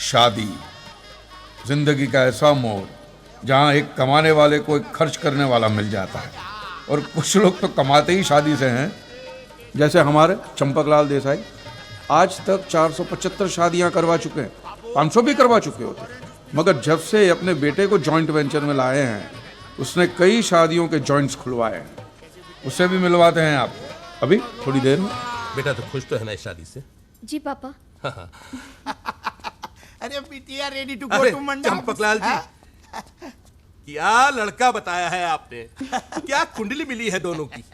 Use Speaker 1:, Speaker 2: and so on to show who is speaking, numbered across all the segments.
Speaker 1: शादी जिंदगी का ऐसा मोड़ जहाँ एक कमाने वाले को एक खर्च करने वाला मिल जाता है। और कुछ लोग तो कमाते ही शादी से हैं, जैसे हमारे चंपकलाल देसाई आज तक 475 शादियां करवा चुके हैं, 500 भी करवा चुके होते, मगर जब से अपने बेटे को जॉइंट वेंचर में लाए हैं उसने कई शादियों के जॉइंट्स खुलवाए हैं। उससे भी मिलवाते हैं आपको अभी थोड़ी देर में।
Speaker 2: बेटा तो खुश तो है ना इस शादी से?
Speaker 3: जी पापा।
Speaker 4: अरे बिटिया रेडी टू गो टू मंडप।
Speaker 2: चंपकलाल जी, क्या लड़का बताया है आपने, क्या कुंडली मिली है दोनों की।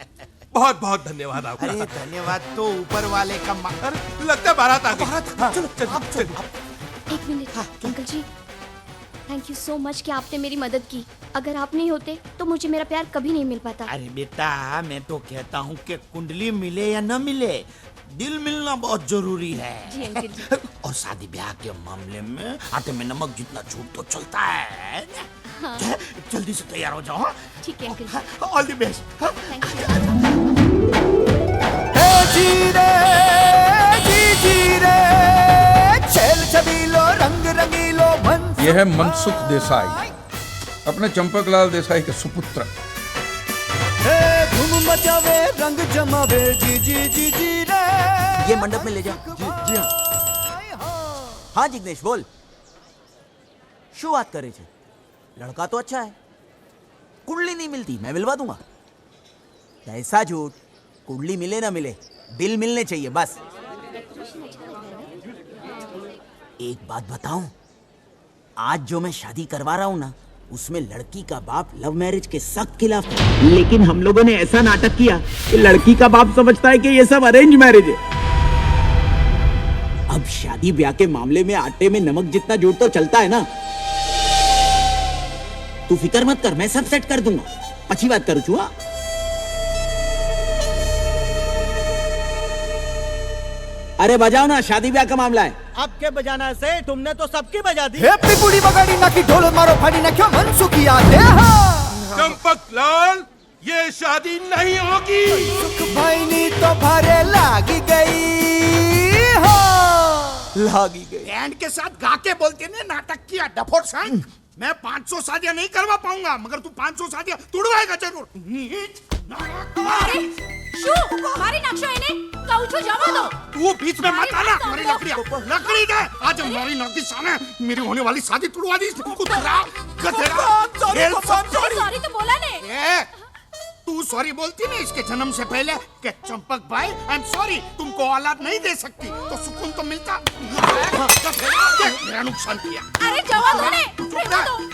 Speaker 2: बहुत बहुत धन्यवाद आपका।
Speaker 4: अरे धन्यवाद तो ऊपर वाले का
Speaker 2: लगता है बारात आ गई। चलो चलो चलो।
Speaker 3: एक minute uncle ji, thank you so much कि आपने मेरी मदद की। अगर आप नहीं होते तो मुझे मेरा प्यार कभी नहीं मिल पाता।
Speaker 4: अरे बेटा मैं तो कहता हूँ कि कुंडली मिले या न मिले, दिल मिलना बहुत जरूरी है।
Speaker 3: जी अंकल जी।
Speaker 4: और शादी ब्याह के मामले में आटे में नमक जितना झूठ तो चलता है।
Speaker 3: हाँ।
Speaker 4: जल्दी से तैयार हो जाओ।
Speaker 3: ठीक है uncle ji.
Speaker 4: All the best.
Speaker 3: Thank you.
Speaker 1: यह है मनसुख देसाई, अपने चंपकलाल देसाई के सुपुत्र।
Speaker 5: धूम मचावे रंग जमावे जी जी जी जी रे।
Speaker 6: ये मंडप में ले जा। जी हाँ जिग्नेश बोल। शू बात करे छे? लड़का तो अच्छा है, कुंडली नहीं मिलती, मैं मिलवा दूंगा। ऐसा झूठ, कुंडली मिले ना मिले, दिल मिलने चाहिए बस। एक बात बताऊं, आज जो मैं शादी करवा रहा हूं ना, उसमें लड़की का बाप लव मैरिज के सख्त खिलाफ है। लेकिन हम लोगों ने ऐसा नाटक किया कि लड़की का बाप समझता है कि ये सब अरेंज मैरिज है। अब शादी ब्याह के मामले में आटे में नमक जितना झूठ तो चलता है ना। तू फिक्र मत कर, मैं सब सेट कर दूंगा। अच्छी बात करूँ चुआ। अरे बजाओ ना, शादी ब्याह का मामला है।
Speaker 5: आपके बजाना से तुमने तो सबकी बजा दी। हे पिपुड़ी बगाड़ी ना की ढोल मारो फाड़ी ना क्यों मनसुखी आते हैं।
Speaker 2: चंपकलाल, ये शादी नहीं होगी।
Speaker 5: सुख भाईनी तो भरे लागी गई हो।
Speaker 6: लागी गई।
Speaker 4: बैंड के साथ गा के बोलते ने नाटक किया डफोर सांग। मैं 500 शादियां नहीं करवा पाऊंगा, मगर तू 500 शादियां तुड़वाएगा जरूर।
Speaker 3: अरे शू मारी नाक्षो इने काउचो जमा दो।
Speaker 4: तू बीच में मत आना। मेरी लकड़ी दे। आज हमारी नौकी सामने मेरी होने वाली शादी तुड़वा दी। कुतरा गधेड़ा।
Speaker 3: सॉरी तो बोला ने।
Speaker 4: तू सॉरी बोलती नहीं इसके जन्म से पहले कि चंपक भाई आई एम सॉरी, तुमको औलाद नहीं दे सकती तो सुकून तो मिलता। मेरा नुकसान किया।
Speaker 3: अरे जवाब दो ने।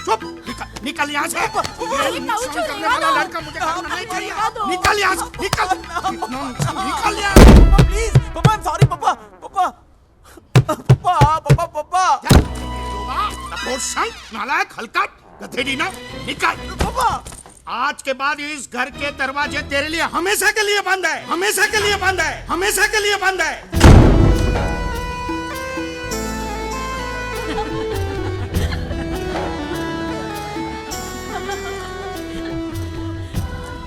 Speaker 4: चुप निकल यहाँ से। ये नुकसान करने वाला लड़का मुझे करना नहीं चाहिए। निकल यहाँ से, निकल यहाँ।
Speaker 6: प्लीज पापा, सॉरी पापा। पापा पापा पापा पापा।
Speaker 4: नालायक हलकट गधेड़ी ना, निकल। पापा आज के बाद इस घर के दरवाजे तेरे लिए हमेशा के लिए बंद है। हमेशा के लिए बंद है। हमेशा के लिए बंद है।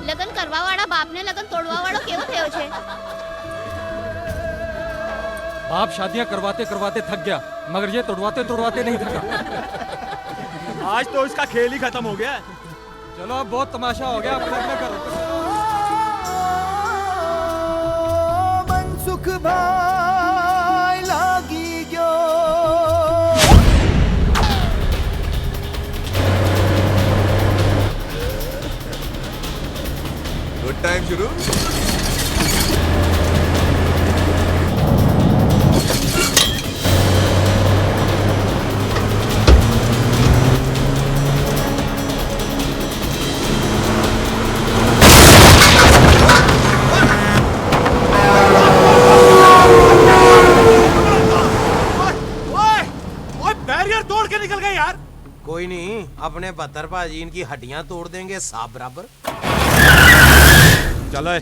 Speaker 3: લગન કરવા વાળા બાપને લગન તોડવા વાળો કેવો થયો છે?
Speaker 7: बाप शादियां करवाते करवाते थक गया, मगर ये तोड़वाते तोड़वाते नहीं थका।
Speaker 5: आज तो इसका खेल ही खत्म हो गया।
Speaker 7: चलो अब बहुत तमाशा हो गया, अब घर में करो।
Speaker 5: मनसुख भाई लागी जो।
Speaker 2: गुड टाइम शुरू।
Speaker 8: कोई नहीं, अपने बदर भाजी इनकी हड्डियां तोड़ देंगे साफ बराबर।
Speaker 9: चलो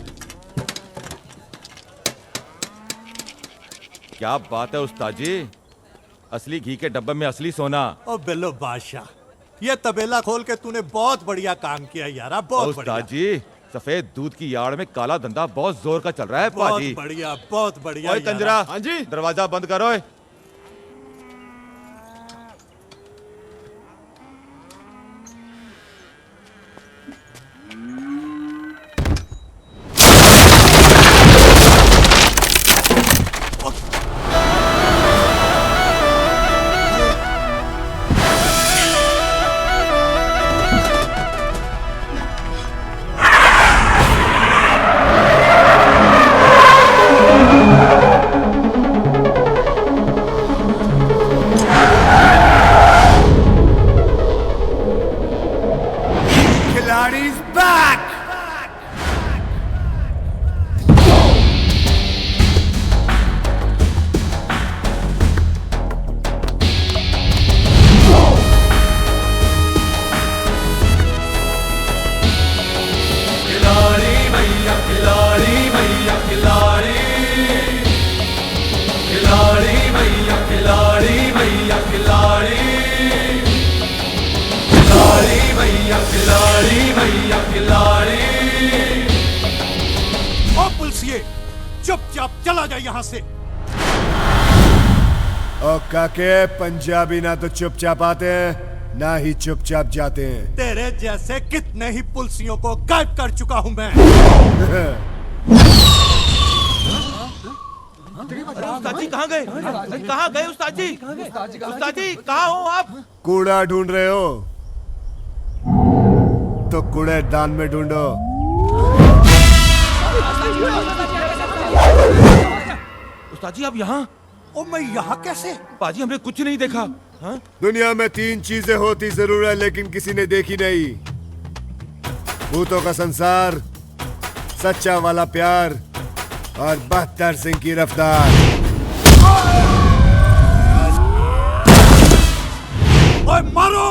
Speaker 9: क्या बात है उस्ताद जी, असली घी के डब्बे में असली सोना।
Speaker 10: ओ बिल्लो बादशाह, ये तबेला खोल के तूने बहुत बढ़िया काम किया यार, बहुत बढ़िया।
Speaker 9: उस्ताद जी, सफेद दूध की यार्ड में काला धंधा बहुत जोर का चल रहा है पाजी।
Speaker 10: बहुत बढ़िया बहुत बढ़िया।
Speaker 9: ओए तंजरा, हाँ जी, दरवाजा बंद करो।
Speaker 10: चुपचाप चला जा यहाँ से।
Speaker 11: ओ काके, पंजाबी ना तो चुपचाप आते हैं ना ही चुपचाप जाते हैं।
Speaker 10: तेरे जैसे कितने ही पुलिसियों को गायब कर चुका हूं मैं।
Speaker 9: उस्ताद जी कहाँ गए? कहाँ गए उस्ताद जी? उस्ताद जी कहाँ हो आप?
Speaker 11: कूड़ा ढूंढ रहे हो तो कूड़ेदान में ढूंढो।
Speaker 9: उस्ताद जी आप यहाँ?
Speaker 10: ओ मैं यहाँ कैसे?
Speaker 9: पाजी हमने कुछ नहीं देखा। हाँ?
Speaker 11: दुनिया में 3 चीजें होती जरूर है लेकिन किसी ने देखी नहीं। भूतों का संसार, सच्चा वाला प्यार और 72 सिंह की रफ्तार।
Speaker 10: ओए मारो!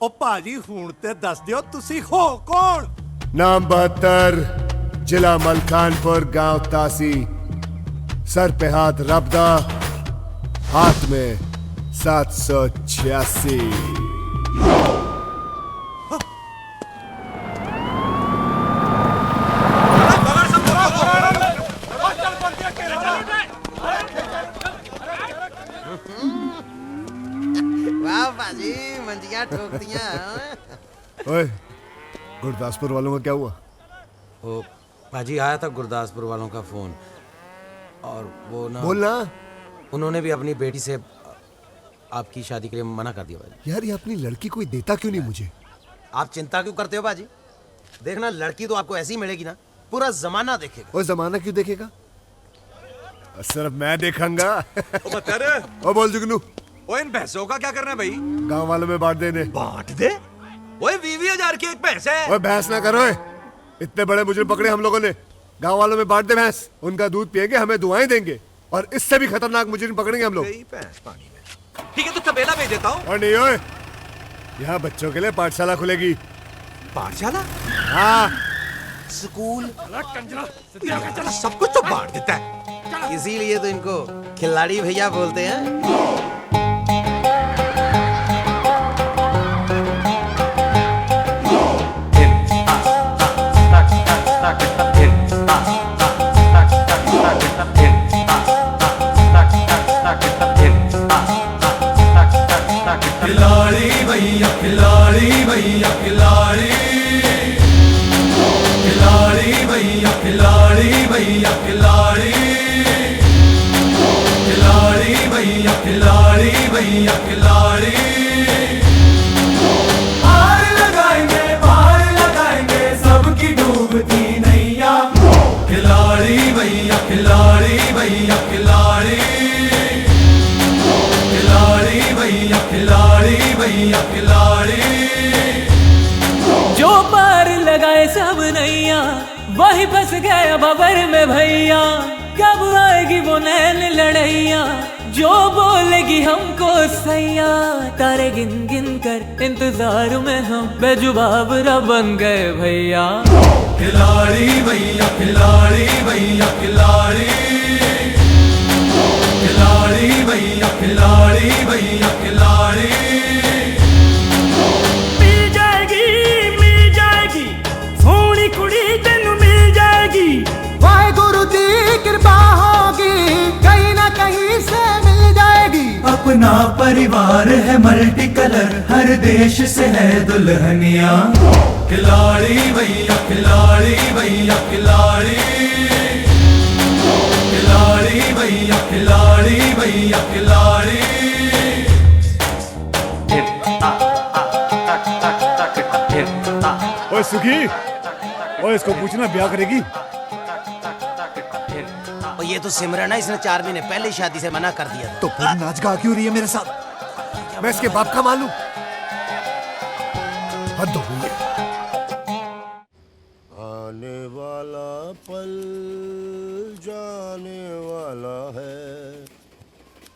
Speaker 10: ओ पाजी हूं ते दस दियो तुसी हो कौन?
Speaker 11: नाम 72, जिला मलकानपुर, गांव तासी, सर पे हाथ रबदा, हाथ में 786।
Speaker 8: वाह पाजी मंजिया ठोक दिया।
Speaker 11: ओए, गुरदासपुर वालों का क्या हुआ?
Speaker 8: ओ पाजी आया था गुरदासपुर वालों का फोन और वो ना
Speaker 11: बोलना।
Speaker 8: उन्होंने भी अपनी बेटी से आपकी शादी के लिए मना कर दिया पाजी।
Speaker 11: यार ये अपनी लड़की कोई देता क्यों नहीं मुझे?
Speaker 8: आप चिंता क्यों करते हो पाजी? देखना लड़की तो आपको ऐसी मिलेगी ना पूरा जमाना देखेगा।
Speaker 11: वो जमाना क्यों देखेगा? सिर्फ मैं देखूंगा।
Speaker 2: ओ
Speaker 11: बोल जुगनू,
Speaker 2: ओ इन भैंसों का क्या करना है भाई?
Speaker 11: गांव वालों में बांट देने।
Speaker 2: बांट दे? ओए 20,000 की एक भैंस है।
Speaker 11: ओए भैंस ना करो, इतने बड़े मुजरिम पकड़े हम लोगों ने। गांव वालों में बांट दे भैंस, उनका दूध पिएंगे, हमें दुआएं देंगे और इससे भी खतरनाक मुजरिम पकड़ेंगे हम लोग।
Speaker 2: भैंस पानी में। ठीक है तो तबेला भेज देता हूँ।
Speaker 11: और नहीं ओए, यहाँ बच्चों के लिए पाठशाला खुलेगी।
Speaker 2: पाठशाला?
Speaker 11: हाँ,
Speaker 8: स्कूल
Speaker 2: सब कुछ तो बांट देता है।
Speaker 8: इसीलिए तो इनको खिलाड़ी भैया बोलते हैं।
Speaker 5: खिलाड़ी भैया खिलाड़ी भैया खिलाड़ी, खिलाड़ी भैया खिलाड़ी भैया खिलाड़ी, खिलाड़ी भैया खिलाड़ी भैया खिलाड़ी। पार लगाएंगे सबकी डूबती नैया। खिलाड़ी भैया खिलाड़ी भैया खिलाड़ी, खिलाड़ी भैया खिलाड़ी भैया खिलाड़ी।
Speaker 12: जो पार लगाए सब नैया वही फंस गया बबर में भैया। कब आएगी वो नैन लड़ैया जो बोलेगी हमको सैया। तारे गिन गिन कर इंतजार में हम बेजुबावरा बन गए भैया।
Speaker 13: खिलाड़ी भैया खिलाड़ी भैया खिलाड़ी, खिलाड़ी भैया खिलाड़ी भैया खिलाड़ी।
Speaker 5: मिल जाएगी सोनी कुड़ी तेनू मिल जाएगी। वाहेगुरु दी कृपा होगी कहीं ना कहीं से मिल जाएगी।
Speaker 13: अपना परिवार है मल्टी कलर, हर देश से है दुल्हनिया। खिलाड़ी भैया खिलाड़ी भैया खिलाड़ी, खिलाड़ी भैया खिलाड़ी भैया खिलाड़ी।
Speaker 11: ओए सुखी, ओए इसको पूछना ब्याह करेगी?
Speaker 8: और ये तो सिमरन है, इसने 4 महीने पहले ही शादी से मना कर दिया था।
Speaker 11: तो फिर नाच गा क्यों रही है मेरे साथ? मैं इसके बाप का मालूम? हद हो गई है।
Speaker 14: आने वाला पल जाने वाला है,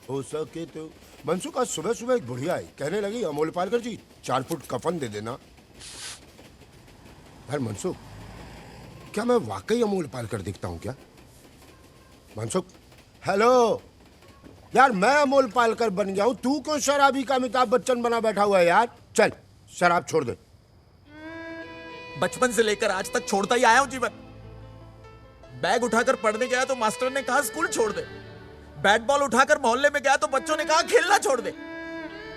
Speaker 14: हो सके तो। मनसुख आज सुबह सुबह एक बुढ़िया आई, कहने लगी अमोल पालकर जी 4 फुट कफन दे देना। यार मनसुख, क्या मैं वाकई अमोल पालकर दिखता हूँ क्या? मनसुख, हेलो यार, मैं अमोल पालकर बन गया हूँ, तू क्यों शराबी का अमिताभ बच्चन बना बैठा हुआ है यार? चल शराब छोड़ दे।
Speaker 6: बचपन से लेकर आज तक छोड़ता ही आया हूं जीवन। बैग उठाकर पढ़ने गया तो मास्टर ने कहा स्कूल छोड़ दे। बैट बॉल उठाकर मोहल्ले में गया तो बच्चों ने कहा खेलना छोड़ दे।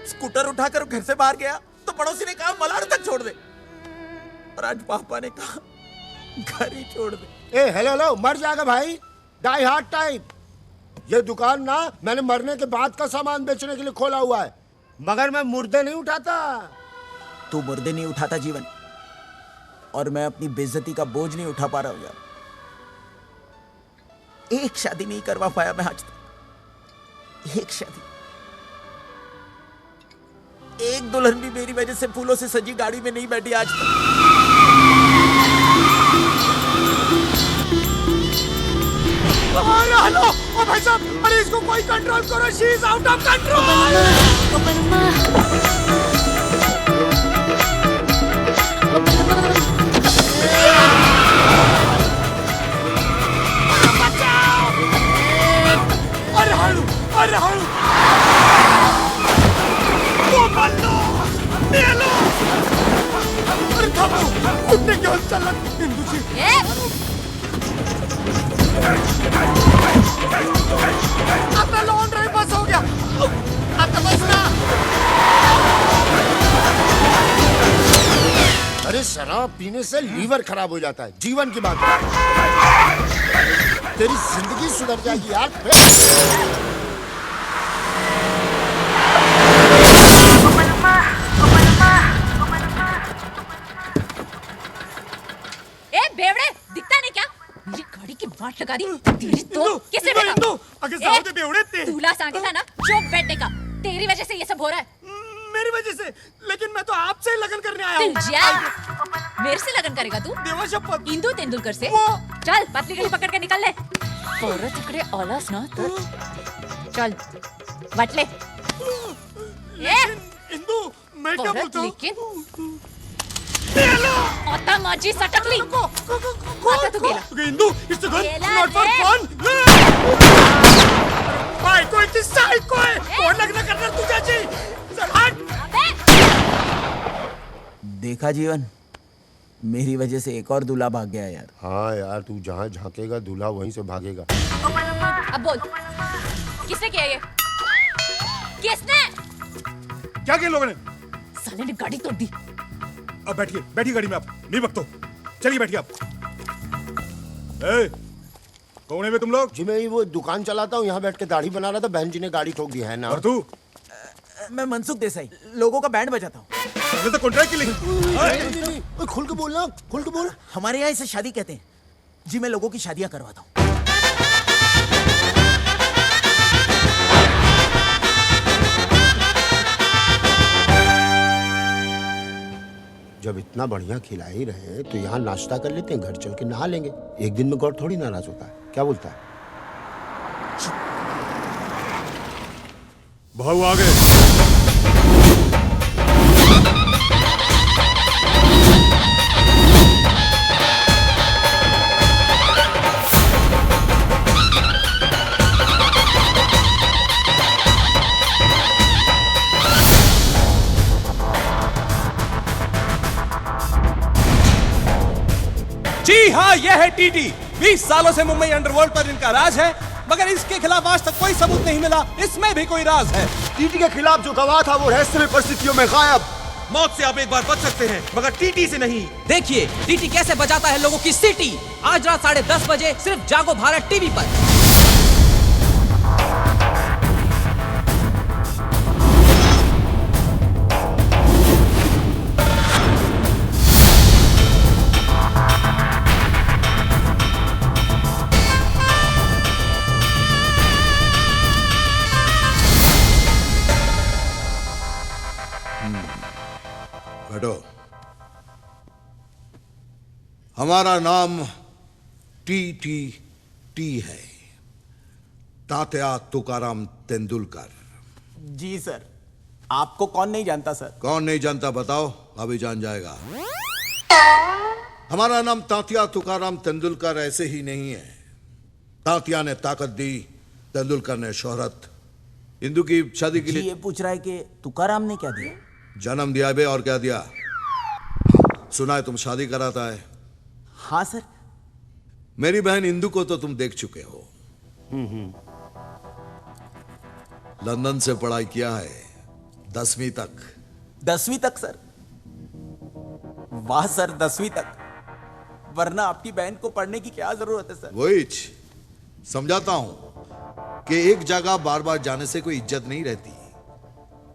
Speaker 6: स्कूटर उठाकर घर से बाहर गया तो पड़ोसी ने कहा मलाड तक छोड़ दे। और आज पापा ने कहा घर ही छोड़ दे।
Speaker 14: ए हेलो हेलो, मर जाएगा भाई, डाई हार्ड टाइप। ये दुकान ना मैंने मरने के बाद का सामान बेचने के लिए खोला हुआ है, मगर मैं मुर्दे नहीं उठाता।
Speaker 6: तू मुर्दे नहीं उठाता जीवन, और मैं अपनी बेइज्जती का बोझ नहीं उठा पा रहा हूं यार। एक शादी नहीं करवा पाया मैं आज तक, एक शादी। एक दुल्हन भी मेरी वजह से फूलों से सजी गाड़ी में नहीं बैठी आज तक।
Speaker 4: हेलो ओ भाई साहब, अरे इसको कोई कंट्रोल करो, शी इज आउट ऑफ कुत्ते क्यों चल हिंदू जी? आपका लॉन्ग ड्राइव बस हो गया, आपका बस ना।
Speaker 14: अरे शराब पीने से लीवर खराब हो जाता है, जीवन की बात है। तेरी जिंदगी सुधर जाएगी यार।
Speaker 15: ए बेवड़े, दिखता नहीं क्या? मेरी गाड़ी की वाट लगा दी। तेरी तो किसने देखा?
Speaker 4: अगर साउदे बेवड़े थे।
Speaker 15: दूल्हा सांगे था ना, चुप बैठने का। तेरी वजह से ये सब हो रहा है।
Speaker 4: मेरी वजह से? लेकिन मैं तो आपसे ही लगन करने आया हूँ।
Speaker 15: मेरे से लगन करेगा तू?
Speaker 4: देवा शपथ।
Speaker 15: इंदु तेंदुलकर से? चल पतली गली पकड़ के निकल ले। औरत टुकड़े औलास ना तो चल बट ले।
Speaker 4: इंदु, मैं क्या बोलता हूँ?
Speaker 15: लेकिन ओता माजी सटकली। आता तू गेला।
Speaker 4: Indu, it's a gun, not for fun. भाई कोई किस्सा है कोई? और लगना करना तू चाची। चल हट।
Speaker 6: देखा जीवन, मेरी वजह से एक और दूल्हा भाग गया यार।
Speaker 14: हाँ यार, तू जहाँ झांकेगा दूल्हा वहीं से भागेगा।
Speaker 15: अब बोल, किसने किया ये? किसने?
Speaker 4: क्या किया लोगों ने?
Speaker 15: साले ने गाड़ी तोड़ दी।
Speaker 4: अब बैठिए, बैठिए गाड़ी में, आप नहीं बकतो। चलिए बैठिए आप। कौन है तुम लोग?
Speaker 14: जी मैं वो दुकान चलाता हूँ, यहाँ बैठ के दाढ़ी बना रहा था, बहन जी ने गाड़ी ठोक दी है ना।
Speaker 4: और तू?
Speaker 6: मैं मनसुख देसाई, लोगों का बैंड बजाता हूँ।
Speaker 4: ये तो कॉन्ट्रैक्ट के लिए।
Speaker 14: खुल के बोलना, खुल के बोल।
Speaker 6: हमारे यहाँ इसे शादी कहते हैं जी। मैं लोगों की शादियां करवाता हूँ।
Speaker 14: जब इतना बढ़िया खिला ही रहे हैं तो यहाँ नाश्ता कर लेते हैं, घर चल के नहा लेंगे। एक दिन में गौर थोड़ी नाराज होता है, क्या बोलता है?
Speaker 11: भाऊ आगे।
Speaker 2: जी हाँ, यह है टीटी। 20 सालों से मुंबई अंडरवर्ल्ड पर इनका राज है, मगर इसके खिलाफ आज तक कोई सबूत नहीं मिला। इसमें भी कोई राज है।
Speaker 11: टीटी के खिलाफ जो गवाह था वो रहस्यमय परिस्थितियों में गायब।
Speaker 9: मौत से आप एक बार बच सकते हैं, मगर टीटी से नहीं।
Speaker 12: देखिए टीटी कैसे बजाता है लोगों की सीटी। आज रात 10:30 बजे सिर्फ जागो भारत टीवी पर।
Speaker 16: बैठो। हमारा नाम टी है, तात्या तुकाराम तेंदुलकर।
Speaker 6: जी सर, आपको कौन नहीं जानता सर?
Speaker 16: कौन नहीं जानता बताओ, अभी जान जाएगा। हमारा नाम तात्या तुकाराम तेंदुलकर ऐसे ही नहीं है। तात्या ने ताकत दी, तेंदुलकर ने शोहरत। इंदु की शादी के लिए
Speaker 6: ये पूछ रहा है कि तुकाराम ने क्या दिया?
Speaker 16: जन्म दिया बे, और क्या दिया? सुना है तुम शादी कराता है।
Speaker 6: हाँ सर।
Speaker 16: मेरी बहन इंदु को तो तुम देख चुके हो। लंदन से पढ़ाई किया है, 10वीं तक।
Speaker 6: 10वीं तक सर? वाह सर, 10वीं तक। वरना आपकी बहन को पढ़ने की क्या जरूरत है सर?
Speaker 16: वही समझाता हूं कि एक जगह बार बार जाने से कोई इज्जत नहीं रहती।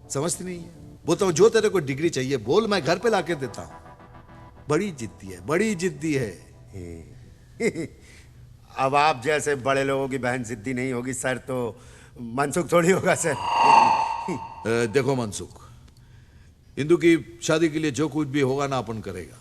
Speaker 16: समझती नहीं है? वो तो जो तेरे को डिग्री चाहिए बोल, मैं घर पे लाके देता हूं। बड़ी जिद्दी है, बड़ी जिद्दी है।
Speaker 14: अब आप जैसे बड़े लोगों की बहन जिद्दी नहीं होगी सर, तो मनसुख थोड़ी होगा सर।
Speaker 16: देखो मनसुख, इंदु की शादी के लिए जो कुछ भी होगा ना अपन करेगा,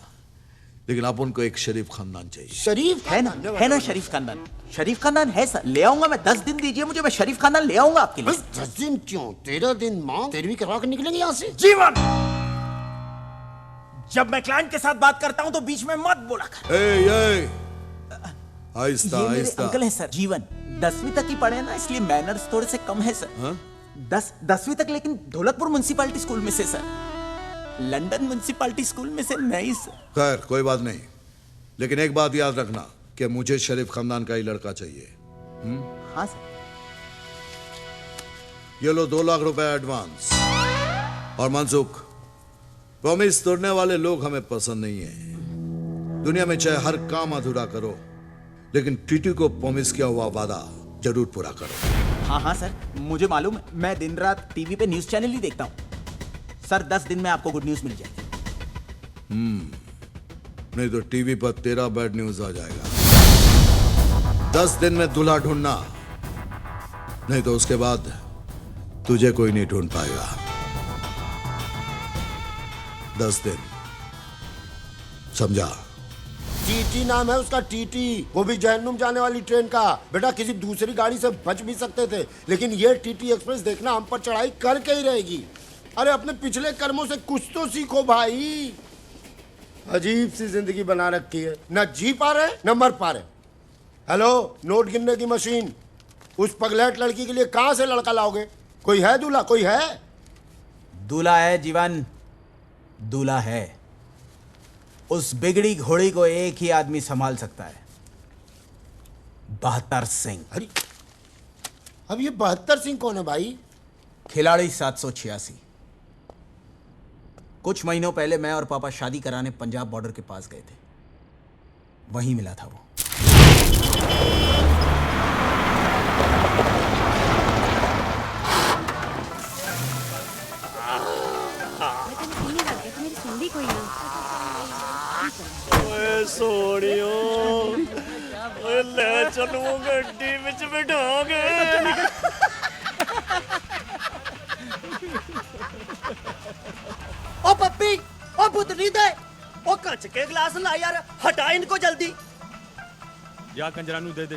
Speaker 16: लेकिन अपन को एक शरीफ खानदान चाहिए।
Speaker 6: शरीफ है ना शरीफ खानदान? शरीफ खानदान है सर, ले आऊंगा मैं। 10 दिन दीजिए मुझे, मैं शरीफ खानदान ले आऊंगा आपके लिए।
Speaker 14: 10 दिन क्यों? 13 दिन मां 13वीं करवा के निकलेंगे यहाँ से।
Speaker 8: जीवन, जब मैं क्लाइंट के साथ बात करता हूं तो बीच में मत बोला कर।
Speaker 16: आहिस्ता
Speaker 6: ये मेरे
Speaker 16: आहिस्ता।
Speaker 6: अंकल है सर, जीवन। 10वीं तक ही पढ़े हैं ना, इसलिए मैनर्स थोड़े से कम है सर। 10वीं तक, लेकिन ढोलकपुर म्युनिसिपैलिटी स्कूल में से सर, लंदन म्युनिसिपैलिटी स्कूल में से नहीं सर।
Speaker 16: खैर कोई बात नहीं, लेकिन एक बात याद रखना कि मुझे शरीफ खानदान का ही लड़का चाहिए।
Speaker 6: हाँ सर।
Speaker 16: ये लो 2 लाख रुपए एडवांस। और मनसुख, प्रॉमिस तोड़ने वाले लोग हमें पसंद नहीं है। दुनिया में चाहे हर काम अधूरा करो, लेकिन टीटी को प्रॉमिस किया हुआ वादा जरूर पूरा करो।
Speaker 6: हाँ हाँ सर, मुझे मालूम है। मैं दिन रात टीवी पे न्यूज चैनल ही देखता हूँ सर। 10 दिन में आपको गुड न्यूज मिल जाएगी।
Speaker 16: नहीं तो टीवी पर तेरा बैड न्यूज आ जाएगा। 10 दिन में दूल्हा ढूंढना, नहीं तो उसके बाद तुझे कोई नहीं ढूंढ पाएगा। 10 दिन, समझा?
Speaker 14: टीटी नाम है उसका, टीटी। वो भी जहन्नुम जाने वाली ट्रेन का। बेटा किसी दूसरी गाड़ी से बच भी सकते थे, लेकिन ये टीटी एक्सप्रेस देखना हम पर चढ़ाई करके ही रहेगी। अरे अपने पिछले कर्मों से कुछ तो सीखो भाई। अजीब सी जिंदगी बना रखी है, न जी पा रहे न मर पा रहे। हेलो, नोट गिनने की मशीन, उस पगलेट लड़की के लिए कहां से लड़का लाओगे? कोई है दूल्हा? कोई है?
Speaker 6: दूल्हा है जीवन, दूल्हा है। उस बिगड़ी घोड़ी को एक ही आदमी संभाल सकता है, 72 सिंह।
Speaker 14: अरे अब ये 72 सिंह कौन है भाई?
Speaker 6: खिलाड़ी 786। कुछ महीनों पहले मैं और पापा शादी कराने पंजाब बॉर्डर के पास गए थे, वहीं मिला था वो।
Speaker 5: सोनियो, ले चलू गड्डी विच बिठाओगे।
Speaker 8: ओ पप्पी, ओ पुतली दे, ओ कच के गिलास ला यार, हटा इनको जल्दी।
Speaker 7: या कंजरानू दे दे।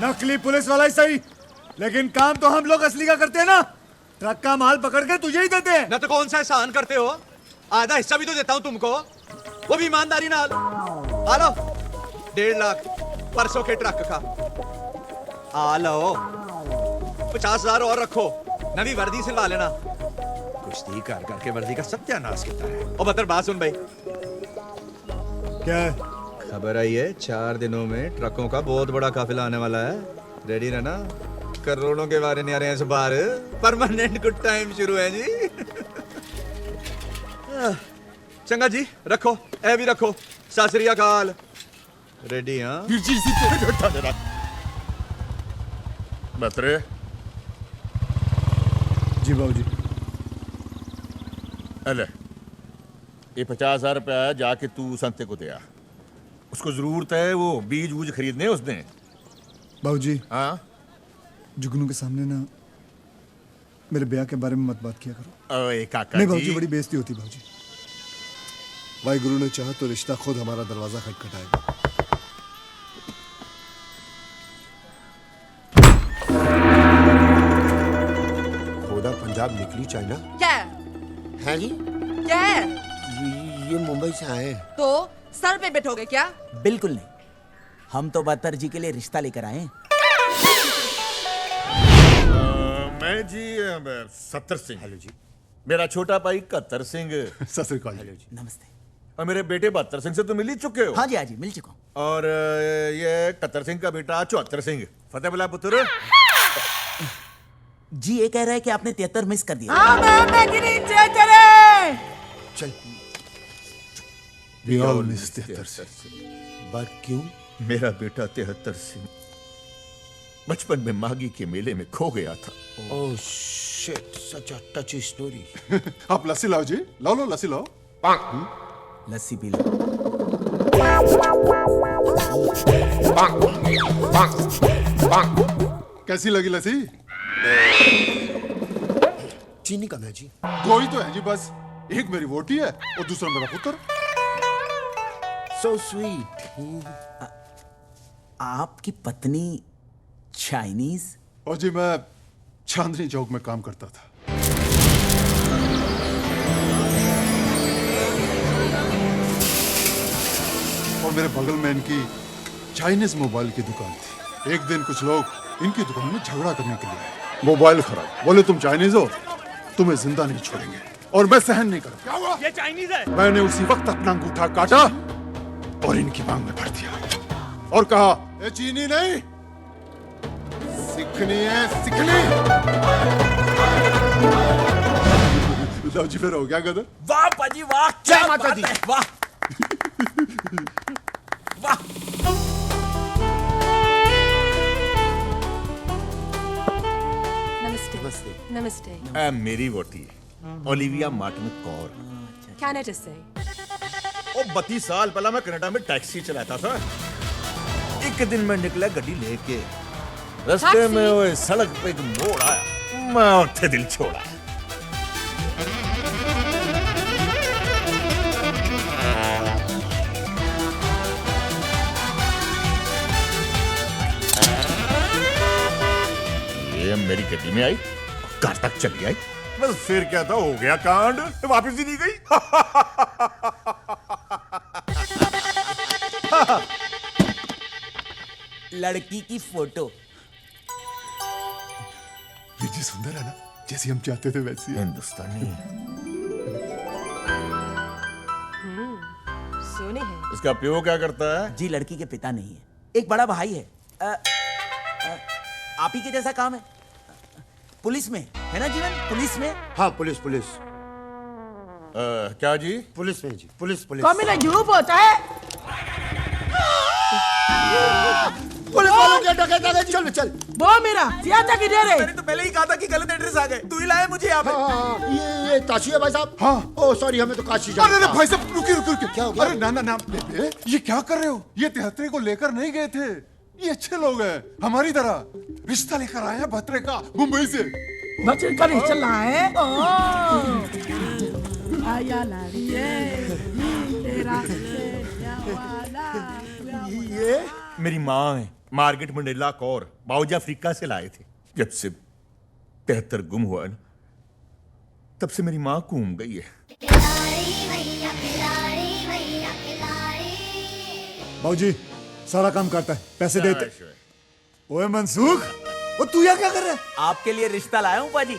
Speaker 11: नकली पुलिस वाला ही सही, लेकिन काम तो हम लोग असली का करते हैं ना। ट्रक का माल पकड़ के तुझे ही देते हैं।
Speaker 2: ना तो कौन सा एहसान करते हो, आधा हिस्सा भी तो देता हूँ तुमको, वो भी ईमानदारी नाल। आ लो 1.5 लाख परसों के ट्रक का। आ लो 50,000 और रखो, नवी वर्दी सिलवा लेना। कुश्ती कर करके वर्दी का सत्यानाश किया है। और बतर बात सुन भाई,
Speaker 11: क्या है?
Speaker 2: खबर आई है 4 दिनों में ट्रकों का बहुत बड़ा काफिला आने वाला है। रेडी रहना, करोड़ों के बारे नहीं आ रहे हैं इस बार। परमानेंट गुड टाइम शुरू है जी। चंगा जी, रखो, ए भी रखो। सत श्री अकाल। रेडी? हाँ
Speaker 9: बतरे
Speaker 11: जी बाबूजी।
Speaker 9: अले ये 50,000 रुपया है, जाके तू संते को दिया। उसको जरूरत है, वो बीज वूज खरीदने उसने।
Speaker 11: बाबूजी,
Speaker 9: हाँ
Speaker 11: जुगनू के सामने ना मेरे ब्याह के बारे में मत बात किया करो।
Speaker 9: ओए काका
Speaker 11: नहीं
Speaker 9: जी।
Speaker 11: बाबूजी, बड़ी बेइज्जती होती बाबूजी। वाहिगुरु ने चाहा तो रिश्ता खुद हमारा दरवाजा खटखटाएगा।
Speaker 14: खोदा पंजाब निकली चाइना
Speaker 15: क्या
Speaker 14: है जी?
Speaker 15: क्या है?
Speaker 14: ये मुंबई से आए।
Speaker 15: तो सर पे बैठोगे क्या?
Speaker 6: बिल्कुल नहीं, हम तो बहत्तर जी के लिए रिश्ता लेकर आए हैं।
Speaker 9: मैं जी सत्तर सिंह। हेलो जी। मेरा छोटा भाई 71 सिंह।
Speaker 11: सत श्री अकाल।
Speaker 9: हेलो जी।
Speaker 6: नमस्ते।
Speaker 9: और मेरे बेटे 72 सिंह से तो मिल ही चुके हो।
Speaker 6: हाँ जी, हाँ जी, मिल चुका हूँ।
Speaker 9: और ये 71 सिंह का बेटा 74 सिंह। फतेह बुला पुत्र।
Speaker 6: जी ये कह रहा है कि आपने 73 मिस कर दिया।
Speaker 14: चल
Speaker 11: We all miss 73
Speaker 9: Singh.
Speaker 14: But क्यों?
Speaker 9: मेरा बेटा 73 सिंह बचपन में मागी के मेले में खो गया था।
Speaker 14: ओह शिट, सच अ टची स्टोरी।
Speaker 11: आप लस्सी लाओ जी, लाओ लो लस्सी लाओ।
Speaker 6: लस्सी पी लो।
Speaker 11: कैसी लगी लस्सी?
Speaker 14: चीनी कम है जी।
Speaker 11: कोई तो है जी, बस एक मेरी वोटी है और दूसरा मेरा पुत्र।
Speaker 14: So sweet।
Speaker 6: आपकी पत्नी चाइनीज?
Speaker 11: और जी मैं चांदनी चौक में काम करता था। और मेरे बगल में इनकी चाइनीज मोबाइल की दुकान थी। एक दिन कुछ लोग इनकी दुकान में झगड़ा करने के लिए आए। मोबाइल खराब, बोले तुम चाइनीज हो, तुम्हें जिंदा नहीं छोड़ेंगे। और मैं सहन नहीं करूंगा।
Speaker 2: क्या हुआ? ये चाइनीज है।
Speaker 11: मैंने उसी वक्त अपना अंगूठा काटा और इनकी मांग में भर दिया और कहा, ये चीनी नहीं, सिखनी है, सिखनी। लो जी, फिर हो गया गदर।
Speaker 6: वाह पाजी वाह,
Speaker 14: जय माता दी।
Speaker 6: वाह वाह।
Speaker 15: नमस्ते। नमस्ते।
Speaker 9: मेरी वोटी ओलिविया मार्टिन कौर।
Speaker 15: कनाडा से।
Speaker 9: ओ 32 साल पहला मैं कनाडा में टैक्सी चलाता था। एक दिन मैं निकला गड्डी लेके, रास्ते में वो सड़क पे एक मोड़ आया, मैं उठे दिल छोड़ा। ये मेरी गड्डी में आई, घर तक चली आई। बस फिर क्या था, हो गया कांड, वापस ही नहीं गई।
Speaker 6: लड़की की फोटो।
Speaker 11: ये जी सुंदर है ना, जैसी हम चाहते थे वैसी है।
Speaker 9: हिंदुस्तानी
Speaker 15: सोने है।
Speaker 9: इसका प्यो क्या करता है?
Speaker 6: जी लड़की के पिता नहीं है, एक बड़ा भाई है। आप ही के जैसा काम है, पुलिस में है ना जीवन? पुलिस में?
Speaker 14: हाँ पुलिस पुलिस।
Speaker 9: क्या जी?
Speaker 14: पुलिस में जी, पुलिस पुलिस।
Speaker 8: मेरा झूठ होता है।
Speaker 14: पुलिस वालों के डकैत आ गए। चल चल।
Speaker 8: वो मेरा सियाता किधर है?
Speaker 6: मैंने तो पहले ही कहा था कि गलत एड्रेस आ गए, तू ही लाया मुझे यहाँ पे।
Speaker 14: हाँ, ये काशी है भाई साहब।
Speaker 11: हाँ।
Speaker 14: ओ सॉरी, हमें तो काशी जाना
Speaker 11: अरे
Speaker 14: था।
Speaker 11: भाई साहब, रुकिए रुकिए रुकिए।
Speaker 14: क्या हो गया?
Speaker 11: अरे ना ना ना बेबे, ये क्या कर रहे हो? ये 73 को लेकर नहीं गए थे। ये अच्छे लोग हैं, हमारी तरह। रिश्ता लेकर आए हैं भत्रे का, मुंबई से।
Speaker 8: बच्चे का रिश्ता लाए। आया
Speaker 14: ये
Speaker 9: मेरी माँ है, मार्गेट मंडेला कौर बाउजा अफ्रीका से लाए थे। जब से 73 गुम हुआ ना, तब से मेरी माँ घूम गई है।
Speaker 17: बाबूजी सारा काम करता है, पैसे देते। ओए मनसूख, ओ तू यहाँ क्या कर रहा है?
Speaker 6: आपके लिए रिश्ता लाया हूँ पाजी,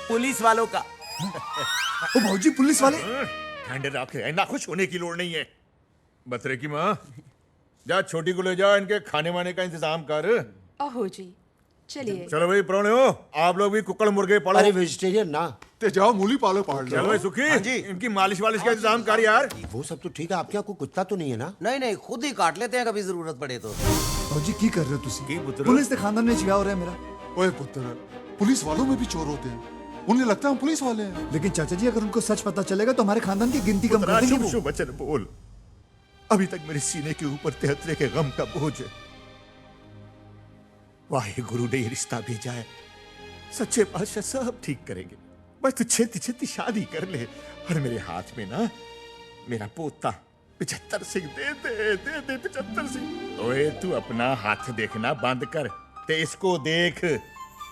Speaker 6: पुलिस वालों का।
Speaker 17: ओ बाबूजी पुलिस वाले?
Speaker 9: ठंडे रखे, ना खुश होने की लोड़ नहीं है। बतरे की माँ, जा छोटी को ले जा, इनके खाने वाने का इंतजाम कर।
Speaker 15: ओहो जी, चलिए।
Speaker 9: चलो भाई प्रोने हो, आप लोग भी कुकड़ मुर्गे पालो।
Speaker 14: अरे वेजिटेरियन ना,
Speaker 11: ते जाओ मूली पालो पहाड़
Speaker 9: चलो भाई सुखी, इनकी मालिश वालिश का इंतजाम कर यार।
Speaker 14: वो सब तो ठीक है, आपके यहाँ कोई कुत्ता तो नहीं है ना?
Speaker 8: नहीं नहीं, खुद ही काट लेते हैं कभी जरूरत पड़े तो।
Speaker 17: बाबूजी की कर रहे हो तुसी? पुलिस के खानदान में छिया हो रहा है मेरा।
Speaker 11: ओए पुत्र, पुलिस वालों में भी चोर होते हैं, उन्हें लगता है हम पुलिस वाले हैं।
Speaker 17: लेकिन चाचा जी अगर उनको सच पता चलेगा तो हमारे खानदान की गिनती कम कर देंगे।
Speaker 9: शुभ वचन बोल, अभी तक मेरे सीने के ऊपर 73 के गम का बोझ है। वाहे गुरु ने ये रिश्ता भेजा है, सच्चे बादशाह सब ठीक करेंगे। बस तू छेती छेती शादी कर ले, और मेरे हाथ में ना मेरा पोता 75 सिंह दे दे 75 सिंह। ओए तू अपना हाथ देखना बंद कर, ते इसको देख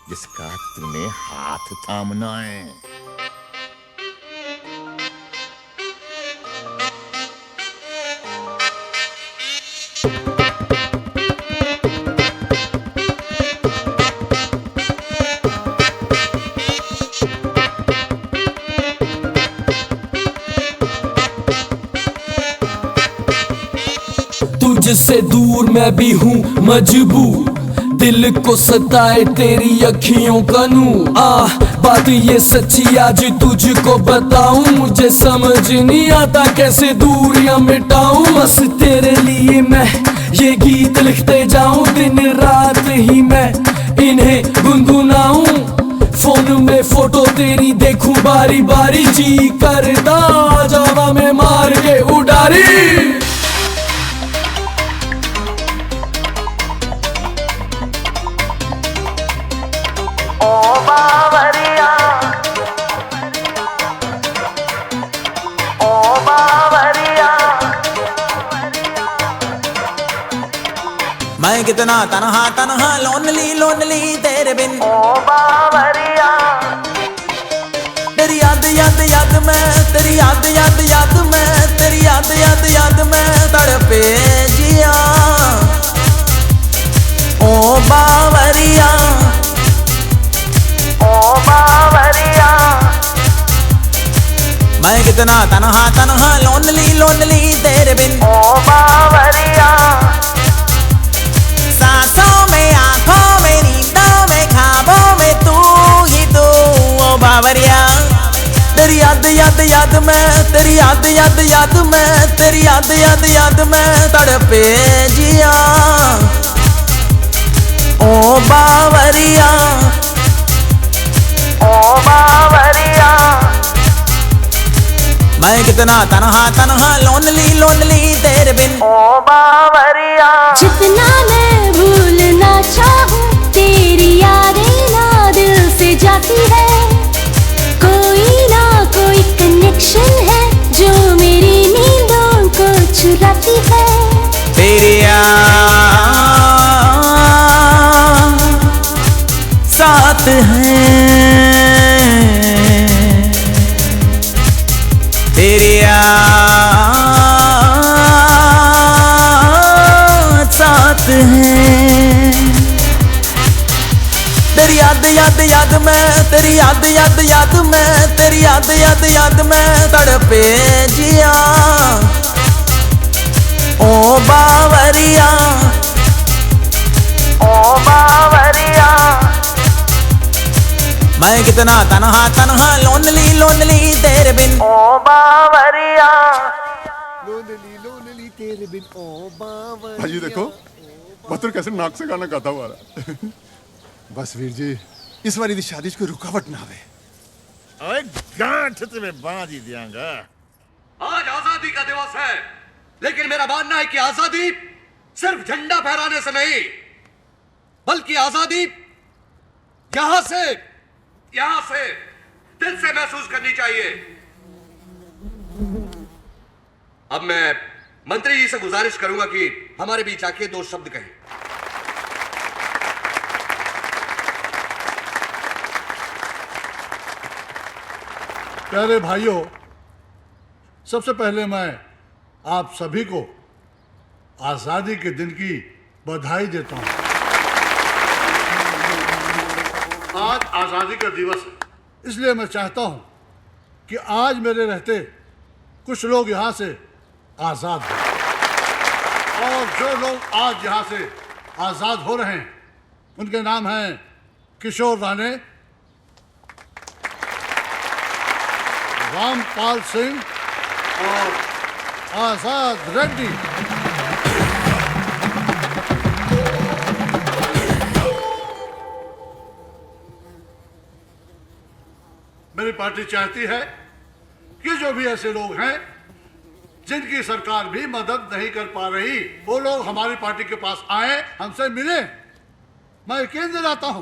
Speaker 9: जिसका तूने हाथ थामना है।
Speaker 12: तुझसे दूर मैं भी हूँ मजबूर, दिल को सताए तेरी अखियों का नूर। बात ये सच्ची आज तुझको बताऊं, मुझे समझ नहीं आता कैसे दूरियां मिटाऊं। बस तेरे लिए मैं ये गीत लिखते जाऊं, दिन रात ही मैं इन्हें गुनगुनाऊं। फोन में फोटो तेरी देखूं बारी बारी, जी करदा जावा में मार के उडारी।
Speaker 6: मैं कितना तनहा तनहा लोनली लोनली तेरे बिन। ओ बावरिया, तेरी याद याद याद में, तेरी याद याद याद में, तेरी याद याद याद में तड़पे जिया। ओ बावरिया, ओ बावरिया, मैं कितना तनहा तनहा लोनली लोनली तेरे बिन। ओ बावरिया, सांसों में आंखों में नींदों में ख्वाबों में तू ही तू। ओ बावरिया, तेरी याद याद याद में, तेरी याद याद याद में, तेरी याद याद याद में तड़पे जिया। ओ बावरिया, ओ बावरिया, मैं कितना तनहा तनहा लोनली लोनली तेरे बिन। ओ बावरिया,
Speaker 3: जितना मैं भूलना चाहूँ तेरी यादें ना दिल से जाती है। कोई ना कोई कनेक्शन है जो मेरी नींदों को चुराती है।
Speaker 6: तेरी साथ है, तेरी साथ है। तेरी याद याद याद में, तेरी याद याद याद में, तेरी याद याद याद में तड़पे जिया। ओ बावरिया, ओ बावरिया, मैं कितना तनहा तनहा लोनली लोनली तेरे बिन। ओ बावरिया,
Speaker 14: लोनली लोनली तेरे बिन। ओ बावरिया।
Speaker 11: भाजी देखो बतर कैसे नाक से गाना गाता हुआ रहा। बस वीर जी, इस बारी दी शादी कोई रुकावट ना आवे।
Speaker 9: ओए गांठ तुम्हें बांध ही दियांगा।
Speaker 2: आज आजादी का दिवस है, लेकिन मेरा मानना है कि आजादी सिर्फ झंडा फहराने से नहीं, बल्कि आजादी यहां से दिल से महसूस करनी चाहिए। अब मैं मंत्री जी से गुजारिश करूंगा कि हमारे बीच आके 2 शब्द कहें।
Speaker 11: प्यारे भाइयों, सबसे पहले मैं आप सभी को आजादी के दिन की बधाई देता हूं। आज आजादी का दिवस है, इसलिए मैं चाहता हूं कि आज मेरे रहते कुछ लोग यहां से आजाद हो, और जो लोग आज यहां से आजाद हो रहे हैं उनके नाम हैं किशोर राणे, रामपाल सिंह और आजाद रेड्डी। मेरी पार्टी चाहती है कि जो भी ऐसे लोग हैं जिनकी सरकार भी मदद नहीं कर पा रही, वो लोग हमारी पार्टी के पास आए, हमसे मिले। मैं यकीन दिलाता हूं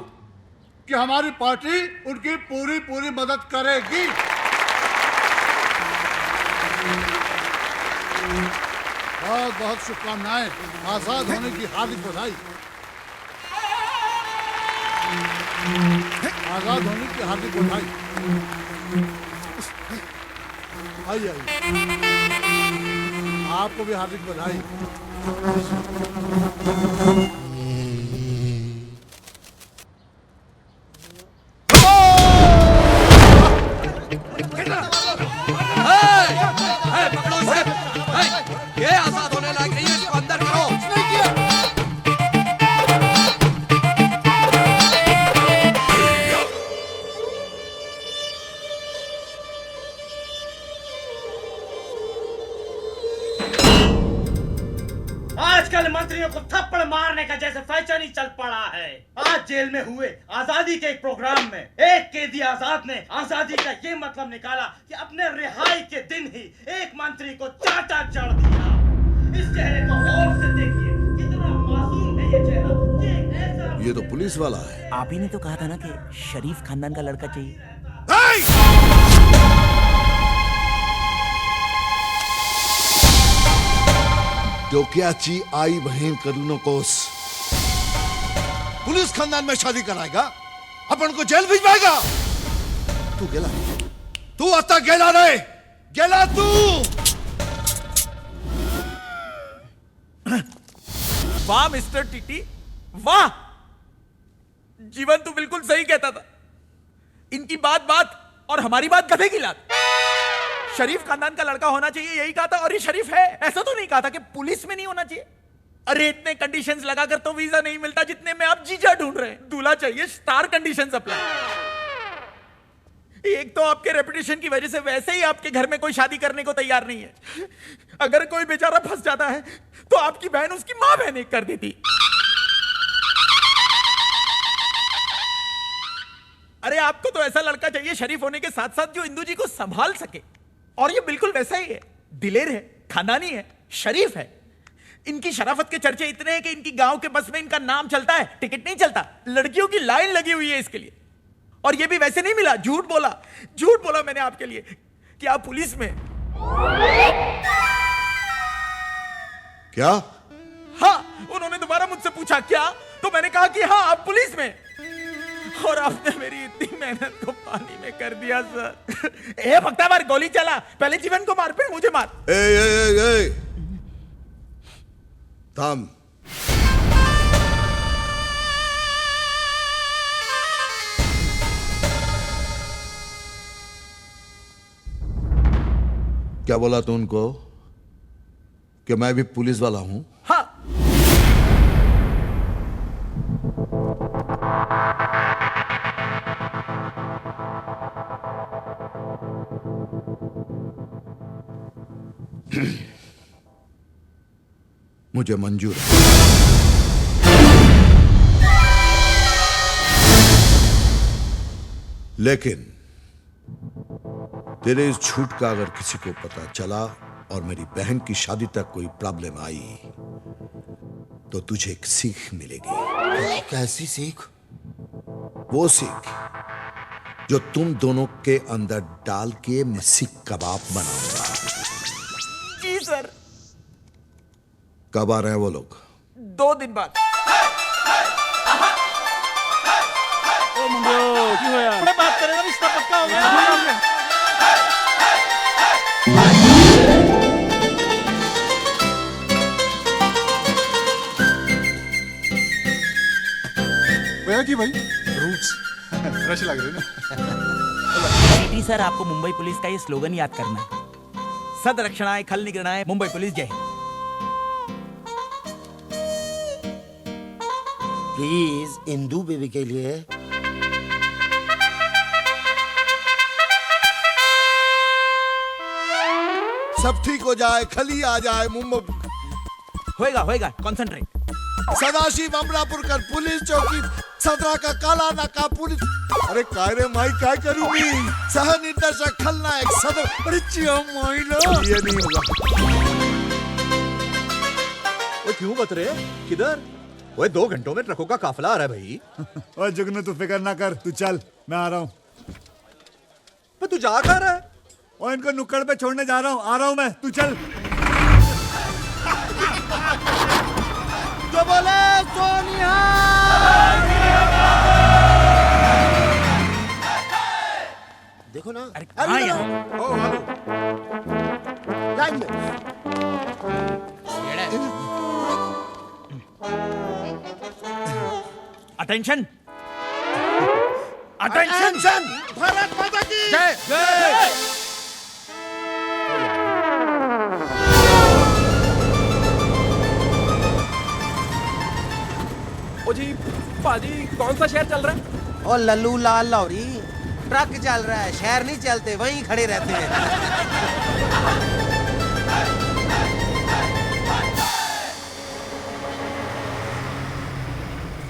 Speaker 11: कि हमारी पार्टी उनकी पूरी पूरी मदद करेगी। बहुत बहुत शुभकामनाएं। आजाद होने की हार्दिक बधाई। आजाद होने की हार्दिक बधाई। आइए आपको भी हार्दिक बधाई।
Speaker 2: पकड़ो इसे। ये आजाद होने लायक नहीं है, इसको अंदर करो।
Speaker 8: आजकल मंत्रियों को थप्पड़ मारने का जैसे फैशन ही चल पड़ा है। आज जेल में हुए आजादी के एक प्रोग्राम में एक कैदी आजाद ने आजादी का ये मतलब निकाला कि अपने रिहाई के दिन ही एक मंत्री को चाटा चढ़ दिया। इस चेहरे को गौर से देखिए, कितना मासूम है ये चेहरा। ये ऐसा
Speaker 16: ये तो पुलिस वाला है।
Speaker 6: आप ही ने तो कहा था ना कि शरीफ खानदान का लड़का चाहिए।
Speaker 16: डोक्याची आई बहन करूनो कोस पुलिस खानदान में शादी कराएगा, अपन को जेल भिजवाएगा। तू गेला, तू आता गेला रे, गेला तू।
Speaker 2: वाह मिस्टर टीटी, वाह। जीवन तू बिल्कुल सही कहता था। इनकी बात बात और हमारी बात गधे की लात। शरीफ खानदान का लड़का होना चाहिए, यही कहा था, और ये शरीफ है। ऐसा तो नहीं कहा था कि पुलिस में नहीं होना चाहिए। अरे इतने कंडीशंस लगाकर तो वीजा नहीं मिलता जितने में आप जीजा ढूंढ रहे हैं। दूल्हा चाहिए, स्टार कंडीशंस अप्लाई। एक तो आपके रेपुटेशन की वजह से वैसे ही आपके घर में कोई शादी करने को तैयार नहीं है। अगर कोई बेचारा फंस जाता है तो आपकी बहन उसकी मां बहन कर देती। अरे आपको तो ऐसा लड़का चाहिए शरीफ होने के साथ साथ जो इंदू जी को संभाल सके, और ये बिल्कुल वैसा ही है। दिलेर है, खानदानी है, शरीफ है। इनकी शराफत के चर्चे इतने हैं कि इनकी गांव के बस में इनका नाम चलता है, टिकट नहीं चलता। लड़कियों की लाइन लगी हुई है इसके लिए, और ये भी वैसे नहीं मिला। झूठ बोला मैंने आपके लिए कि आप पुलिस में।
Speaker 16: क्या?
Speaker 2: हाँ, उन्होंने दोबारा मुझसे पूछा क्या, तो मैंने कहा कि हाँ आप पुलिस में। और आपने मेरी इतनी मेहनत को पानी में कर दिया सर। ए भक्ता मार, गोली चला। पहले जीवन को मार, फिर मुझे मार।
Speaker 16: ए थाम। क्या बोला तू उनको कि मैं भी पुलिस वाला हूं?
Speaker 2: हाँ।
Speaker 16: मुझे मंजूर है, लेकिन तेरे इस झूठ का अगर किसी को पता चला और मेरी बहन की शादी तक कोई प्रॉब्लम आई तो तुझे एक सीख मिलेगी।
Speaker 14: कैसी सीख?
Speaker 16: वो सीख जो तुम दोनों के अंदर डाल के मैं सीख कबाब बनाऊंगा।
Speaker 2: जी सर।
Speaker 16: कब आ रहे हैं वो लोग?
Speaker 2: 2 दिन बाद।
Speaker 8: बात करेगा, रिश्ता पक्का हो गया।
Speaker 11: की भाई फ्रूट्स फ्रेश लग रहे ना।
Speaker 6: टीटी सर, आपको मुंबई पुलिस का ये स्लोगन याद करना है। सद रक्षणाय खल निगरणाय मुंबई पुलिस जय हिंद।
Speaker 14: प्लीज इंदू बेबी के लिए।
Speaker 16: सब ठीक हो जाए, खली आ जाए मुंबई।
Speaker 6: होएगा होएगा, कंसंट्रेट।
Speaker 16: सदाशिव अमरापुरकर पुलिस चौकी सदरा का काला नाका पुलिस। अरे काय रे माई काय करूं मी? सह निर्देशक खलनायक सदर। अरे चिया माई लो, ये नहीं होगा।
Speaker 9: वो क्यों बत रहे? किधर? ओए 2 घंटों में ट्रकों का काफिला आ रहा है भाई।
Speaker 17: ओए जुगनू तू फिक्र ना कर, तू चल, मैं आ रहा हूँ।
Speaker 9: पर तू जा कहाँ रहा है?
Speaker 17: और इनको नुक्कड़ पे छोड़ने जा रहा हूँ, आ रहा हूँ मैं, तू चल।
Speaker 14: तो बोले सोनिया। देखो ना,
Speaker 6: हाँ यार,
Speaker 14: लाइन में।
Speaker 6: अटेंशन,
Speaker 14: अटेंशन, भारत माता की
Speaker 6: जय जय।
Speaker 7: ओ जी पाजी, कौन सा शहर चल रहा है?
Speaker 2: और लल्लू लाल लौरी, ट्रक चल रहा है, शहर नहीं चलते, वहीं खड़े रहते हैं।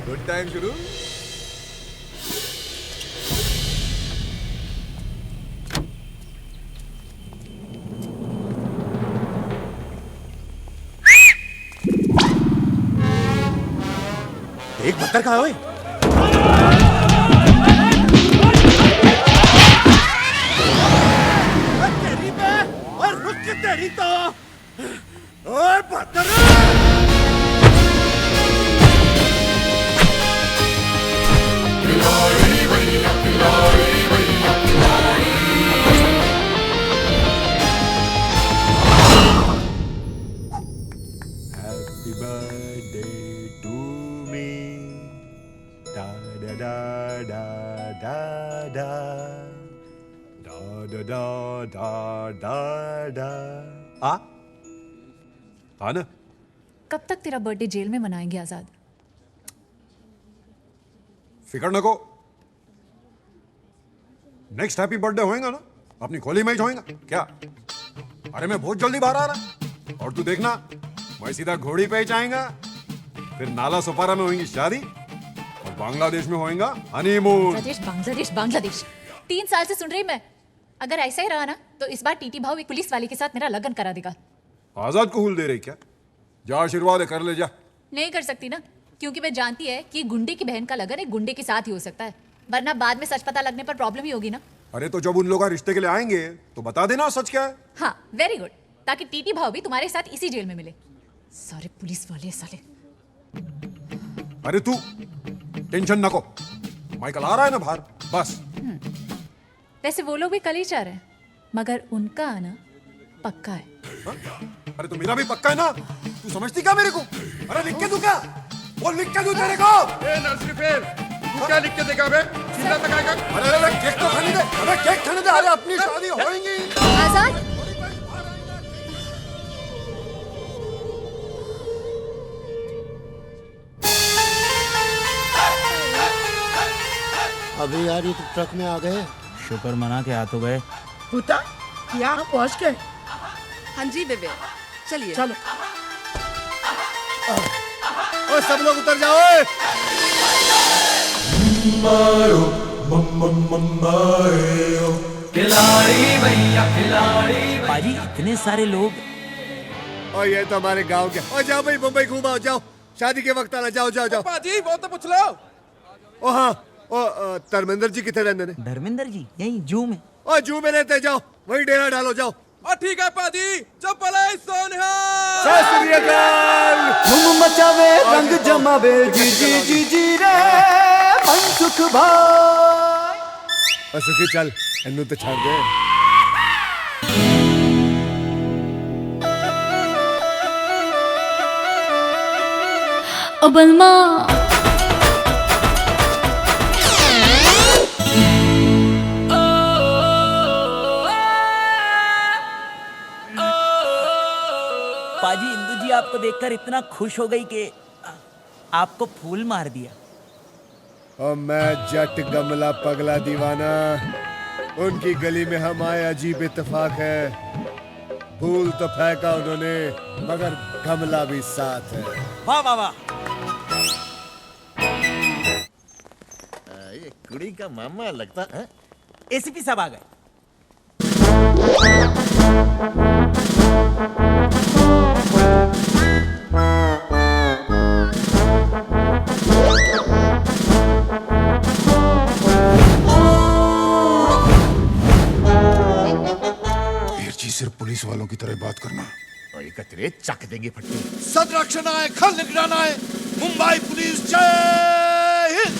Speaker 9: गुड टाइम शुरू।
Speaker 2: एक बत्तर कहाँ है? तेरी पे और रुक के तेरी तो ओए बत्तर।
Speaker 9: Happy birthday to me. Da da da da da da. Da da da da da da. हाँ ना?
Speaker 15: कब तक तेरा बर्थडे जेल में मनाएंगे आजाद?
Speaker 11: फिकर न को, नेक्स्ट हैप्पी बर्थडे होएगा ना, अपनी खोली में ही होएगा क्या? अरे मैं बहुत जल्दी बाहर आ रहा, और तू देखना मैं सीधा घोड़ी पे ही जाएगा, फिर नाला सोपारा में होगी शादी और बांग्लादेश में होएगा हनीमून।
Speaker 15: बांग्लादेश बांग्लादेश बांग्लादेश 3 साल से सुन रही मैं। अगर ऐसा ही रहा ना तो इस बार टीटी भाव एक पुलिस वाले के साथ मेरा लगन करा देगा।
Speaker 11: आजाद को हुल दे रही क्या? जा आशीर्वाद है, कर ले जा।
Speaker 15: नहीं कर सकती ना, क्योंकि मैं जानती है कि गुंडे की बहन का लगन एक गुंडे के साथ ही हो सकता है, वरना बाद में सच पता लगने पर प्रॉब्लम ही होगी ना।
Speaker 11: अरे तो जब उन लोग रिश्ते के लिए आएंगे तो बता देना सच क्या है।
Speaker 15: हाँ वेरी गुड, ताकि टीटी भाव भी तुम्हारे साथ इसी जेल में मिले। सारे पुलिस वाले साले।
Speaker 11: अरे तू टेंशन न को, माइकल आ रहा है ना बाहर, बस।
Speaker 15: वैसे वो लोग भी कल ही चाह रहे हैं, मगर उनका आना पक्का है।
Speaker 11: हा? अरे तो मेरा भी पक्का है ना, तू समझती क्या मेरे को? अरे लिख के दूं क्या? वो लिख के दूं तेरे को?
Speaker 14: नर्सरी फेल, तू क्या लिख के देगा बे? चिल्ला तकाएगा?
Speaker 11: अरे केक तो खाने दे, अरे केक खाने दे, अरे अपनी शादी होएगी।
Speaker 15: आजाद,
Speaker 14: अबे यार ये तो ट्रक में आ गए।
Speaker 6: शुक्र मना के हाथ हो गए।
Speaker 18: होता यहाँ पहुँच गए।
Speaker 19: हाँ जी बेबे, चलिए
Speaker 18: चलो।
Speaker 14: ओ सब लोग उतर जाओ।
Speaker 13: मारो खिलाड़ी भैया खिलाड़ी।
Speaker 6: पाजी इतने सारे लोग।
Speaker 14: और ये तो हमारे गांव के। और जाओ भाई मुंबई घूमाओ, जाओ शादी के वक्त आना, जाओ जाओ जाओ।
Speaker 2: पाजी वो तो पूछ लो।
Speaker 14: ओ हाँ, ओ धर्मेंद्र जी कितने रहते हैं?
Speaker 6: धर्मेंद्र जी यही जू में।
Speaker 14: ओ जू में रहते, जाओ वही डेरा डालो, जाओ।
Speaker 2: और ठीक है पाजी, चप्पल सोनिया।
Speaker 5: धूम मचावे रंग जमावे जी जी जी जी रे मनसुख भाई।
Speaker 14: सुखी चल, इन्नू तो छाड़ दे।
Speaker 3: ओ बलमा
Speaker 6: आपको देखकर इतना खुश हो गई कि आपको फूल मार दिया।
Speaker 14: और मैं जट गमला पगला दीवाना, उनकी गली में हम आए अजीब इत्तेफाक है। फूल तो फेंका उन्होंने मगर गमला भी साथ है।
Speaker 6: वाह वाह वाह।
Speaker 9: ये कुड़ी का मामा लगता है।
Speaker 6: एसीपी साहब आ गए।
Speaker 11: सिर्फ पुलिस वालों की तरह बात करना।
Speaker 9: और ये कतरे चक देंगे फटके।
Speaker 16: सदरक्षण आए, खल निगरान आए, मुंबई पुलिस जय हिंद।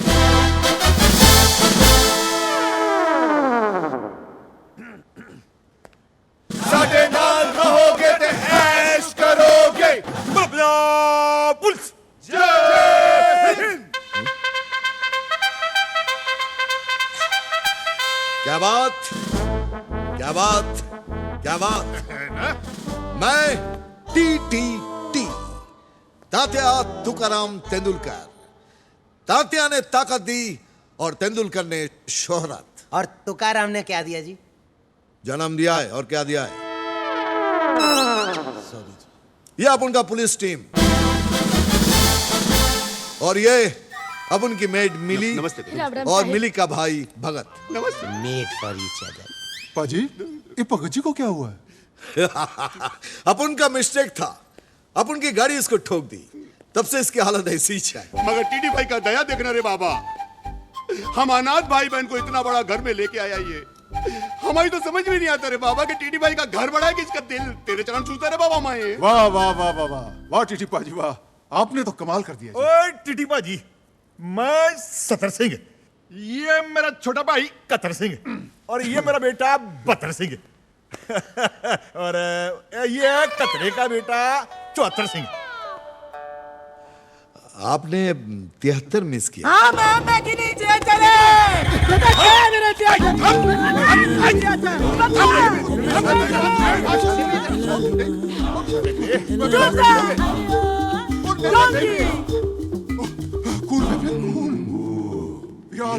Speaker 14: साडे नाल रहोगे ते ऐश करोगे।
Speaker 9: पुलिस
Speaker 14: जय हिंद।
Speaker 16: क्या बात, क्या बात, क्या बात। मैं TTT, तात्या तुकाराम तेंदुलकर। तात्या ने ताकत दी और तेंदुलकर ने शोहरत।
Speaker 18: और तुकाराम ने क्या दिया जी?
Speaker 16: जन्म दिया है और क्या दिया है। ये अब उनका पुलिस टीम और ये अब उनकी मेड मिली।
Speaker 11: नमस्ते।
Speaker 16: और मिली का भाई भगत।
Speaker 11: नमस्ते।
Speaker 18: Made for each other.
Speaker 11: पाजी, ये भगत जी को क्या हुआ है?
Speaker 16: अपन का मिस्टेक था, अपन की गाड़ी इसको ठोक दी, तब से इसकी हालत ऐसी ही है।
Speaker 4: मगर टीटी भाई का दया देखना रे बाबा, हम अनाथ भाई बहन को इतना बड़ा घर में लेके आया ये हमारी तो समझ में नहीं आता रे बाबा कि टीटी भाई का घर बड़ा है कि इसका दिल तेरे चरण छूता रे बाबा। माए
Speaker 11: वाह वाह वाह वाह वाह वाह टीटी पाजी वाह, आपने तो कमाल कर दिया।
Speaker 9: ओए टीटी पाजी, मैं सतर सिंह, ये मेरा छोटा भाई कतर सिंह और ये मेरा बेटा बतर सिंह और ये कतरे का बेटा चौहत्तर सिंह।
Speaker 16: आपने 73 मिस किया।
Speaker 18: हाँ मैं के नीचे चले।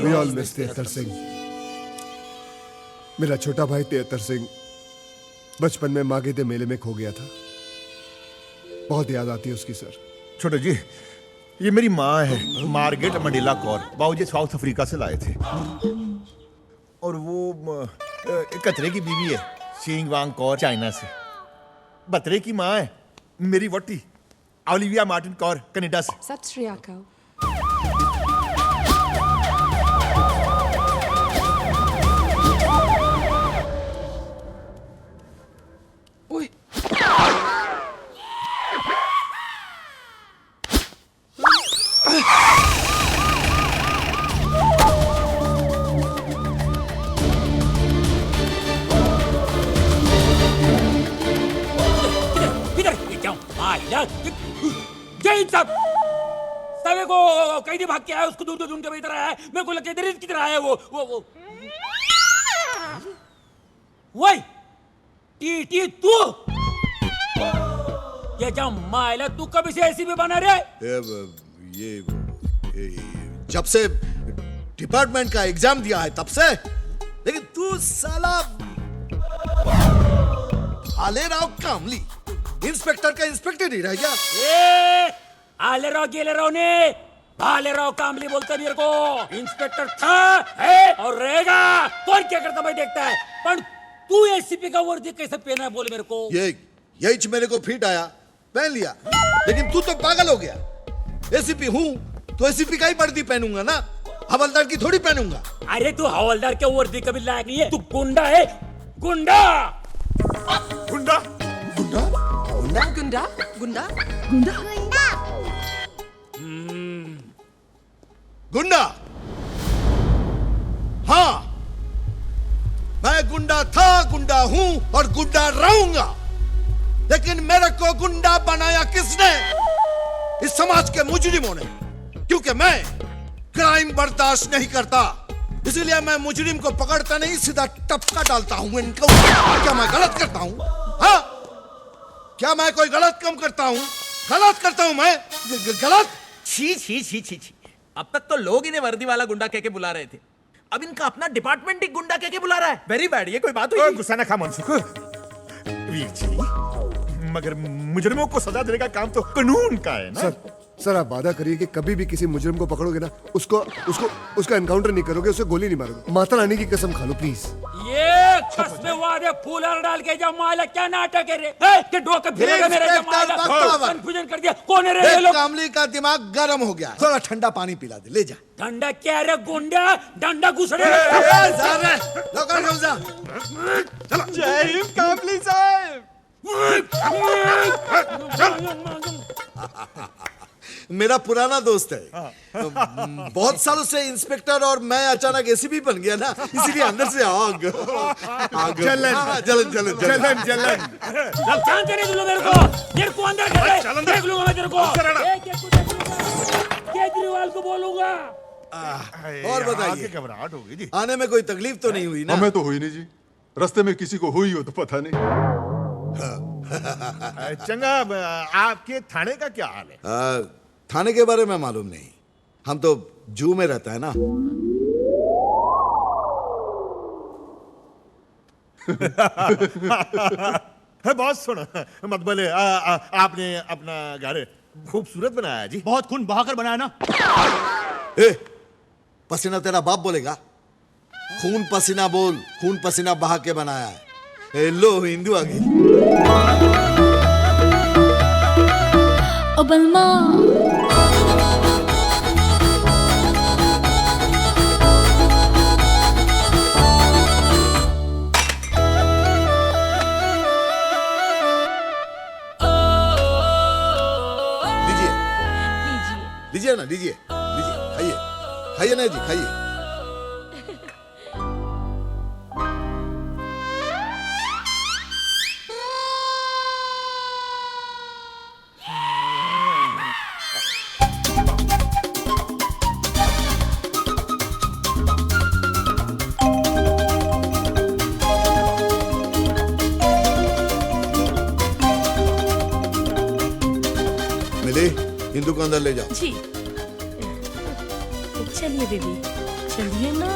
Speaker 14: We all miss 73 Singh. मेरा छोटा भाई 73 सिंह बचपन में मागेदे मेले में खो गया था। बहुत याद आती है उसकी सर।
Speaker 9: छोटे जी, ये मेरी माँ है मार्गरेट मंडेला कौर, बाबूजी साउथ अफ्रीका से लाए थे। और वो कतरे की बीवी है सिंग वांग कौर, चाइना से। बतरे की माँ है मेरी वोटी ओलिविया मार्टिन कौर, कनाडा से।
Speaker 19: सत श्री अकाल।
Speaker 12: सवे को कहीं नहीं भाग के आया, उसको ढूंढ ढूंढ के इधर आया है। मेरे को लगता है किधर आया है वो वही टीटी तू। ये जा माइला, तू कभी से ऐसी भी बना रे?
Speaker 16: ये जब से डिपार्टमेंट का एग्जाम दिया है तब से। लेकिन तू साला भालेराव कामली, इंस्पेक्टर का इंस्पेक्टर ही रह गया।
Speaker 12: आलेराव गेलेराव ने भालेराव कामली बोलता मेरे को। इंस्पेक्टर था, है और रहेगा। कौन क्या करता भाई देखता है। पर तू एसीपी का वर्दी कैसे पहना है बोले मेरे को?
Speaker 16: यही मेरे को फिट आया, पहन लिया। लेकिन तू तो पागल हो गया। एसीपी हूँ तो एसीपी का ही वर्दी पहनूंगा ना, हवलदार की थोड़ी पहनूंगा।
Speaker 12: अरे तू हवलदार के वर्दी कभी लायक नहीं है, तू गुंडा है। गुंडा
Speaker 4: गुंडा
Speaker 19: गुंडा गुंडा गुंडा गुंडा
Speaker 16: गुंडा। हाँ, मैं गुंडा था, गुंडा हूं और गुंडा रहूंगा। लेकिन मेरे को गुंडा बनाया किसने? इस समाज के मुजरिमों ने। क्योंकि मैं क्राइम बर्दाश्त नहीं करता, इसीलिए मैं मुजरिम को पकड़ता नहीं, सीधा टपका डालता हूं इनको। क्या मैं गलत करता हूं? हाँ, क्या मैं कोई गलत काम करता हूं? गलत करता हूं मैं गलत।
Speaker 6: छी छी छी छी छी। अब तक तो लोग इन्हें वर्दी वाला गुंडा कह के बुला रहे थे, अब इनका अपना डिपार्टमेंट ही गुंडा कह के बुला रहा है। वेरी बैड, ये कोई बात हुई?
Speaker 9: गुस्सा ना खा मनसुख। वीर जी, मगर मुजरिमों को सजा देने का काम तो कानून का है ना।
Speaker 14: सर आप वादा करिए कि कभी भी किसी मुजरिम को पकड़ोगे ना, उसका एनकाउंटर नहीं करोगे, उसे गोली नहीं मारोगे। माता रानी की कसम खा लो प्लीज।
Speaker 12: ये कसमे वादे फूलर डाल के जब माला क्या नाटक है रे? के डोके फिरेगा मेरे जमाला, कंफ्यूजन कर दिया। कौन है रे ये लोग?
Speaker 16: कामली का दिमाग गर्म हो गया, थोड़ा ठंडा पानी पिला दे, ले जा।
Speaker 12: ठंडा क्या रे गुंडा, डंडा घुसड़े।
Speaker 9: जय हिंद कामली साहब।
Speaker 16: मेरा पुराना दोस्त है, बहुत सालों से इंस्पेक्टर, और मैं अचानक एसीपी बन गया ना, इसीलिए अंदर से आग जलन जलन जलन जलन जलन।
Speaker 12: जानते नहीं तुम लोग मेरे को अंदर कर ले, देख लूंगा मैं तेरे को। केजरीवाल को बोलूंगा।
Speaker 16: और बताइए,
Speaker 9: घबराहट हो गई जी।
Speaker 16: आने में कोई तकलीफ तो नहीं हुई ना?
Speaker 11: हमें तो हुई नहीं जी, रास्ते में किसी को हुई हो तो पता नहीं।
Speaker 9: चंगा, आपके थाने का क्या हाल है?
Speaker 16: थाने के बारे में मालूम नहीं, हम तो जू में रहता है ना।
Speaker 9: बॉस सुनो, मत बोले, आपने अपना घर खूबसूरत बनाया जी।
Speaker 10: बहुत खून बहाकर बनाया ना।
Speaker 16: पसीना तेरा बाप बोलेगा? खून पसीना बोल, खून पसीना बहा के बनाया है। लो हिंदू आ गई।
Speaker 3: ओ बलमा
Speaker 16: लीजिए ना, लीजिए लीजिए, खाइए खाइए ना जी, खाइए। मिली, हिंदू को अंदर ले जाओ।
Speaker 19: जी चलिए दीदी, चलिए ना।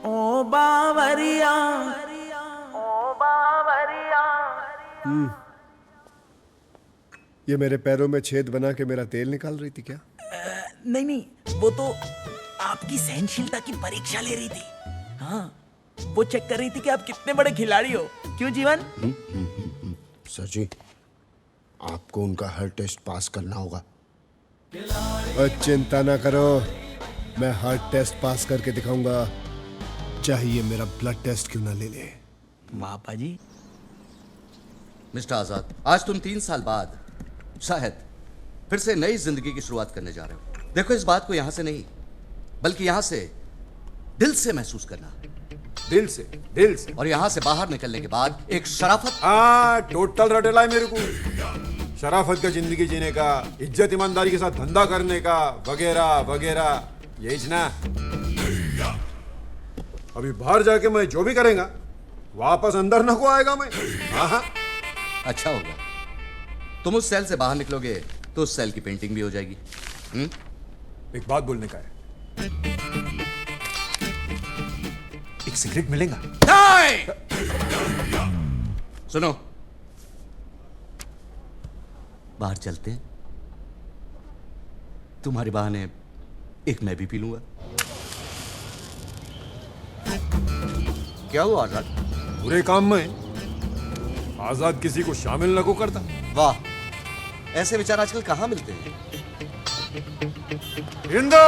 Speaker 5: ओ बावरिया,
Speaker 14: ये मेरे पैरों में छेद बना के मेरा तेल निकाल रही थी क्या?
Speaker 6: नहीं नहीं, वो तो आपकी सहनशीलता की परीक्षा ले रही थी। हाँ, वो चेक कर रही थी कि आप कितने बड़े खिलाड़ी हो। क्यों जीवन?
Speaker 14: सर जी, आपको उनका हर टेस्ट पास करना होगा। चिंता ना करो, मैं हर टेस्ट पास करके दिखाऊंगा, चाहिए मेरा ब्लड टेस्ट क्यों ना ले ले।
Speaker 6: पापा जी।
Speaker 20: मिस्टर आजाद, आज तुम 3 साल बाद शायद फिर से नई जिंदगी की शुरुआत करने जा रहे हो। देखो, इस बात को यहां से नहीं बल्कि यहां से दिल से महसूस करना।
Speaker 21: दिल से, दिल से।
Speaker 20: और यहां से बाहर निकलने के बाद एक शराफत।
Speaker 21: टोटल रटेला है मेरे को। शराफत का जिंदगी जीने का, इज्जत ईमानदारी के साथ धंधा करने का, वगैरह वगैरह, यही ना। अभी बाहर जाके मैं जो भी करेगा वापस अंदर न को आएगा मैं। हाँ।
Speaker 20: अच्छा होगा, तुम उस सेल से बाहर निकलोगे तो उस सेल की पेंटिंग भी हो जाएगी।
Speaker 21: एक बात बोलने का है, एक सिगरेट मिलेगा?
Speaker 20: सुनो, बाहर चलते हैं, तुम्हारे बहाने एक मैं भी पी लूंगा। क्या हुआ आजाद?
Speaker 21: बुरे काम में आजाद किसी को शामिल न को करता।
Speaker 20: वाह, ऐसे विचार आजकल कहां मिलते हैं?
Speaker 21: हिंदू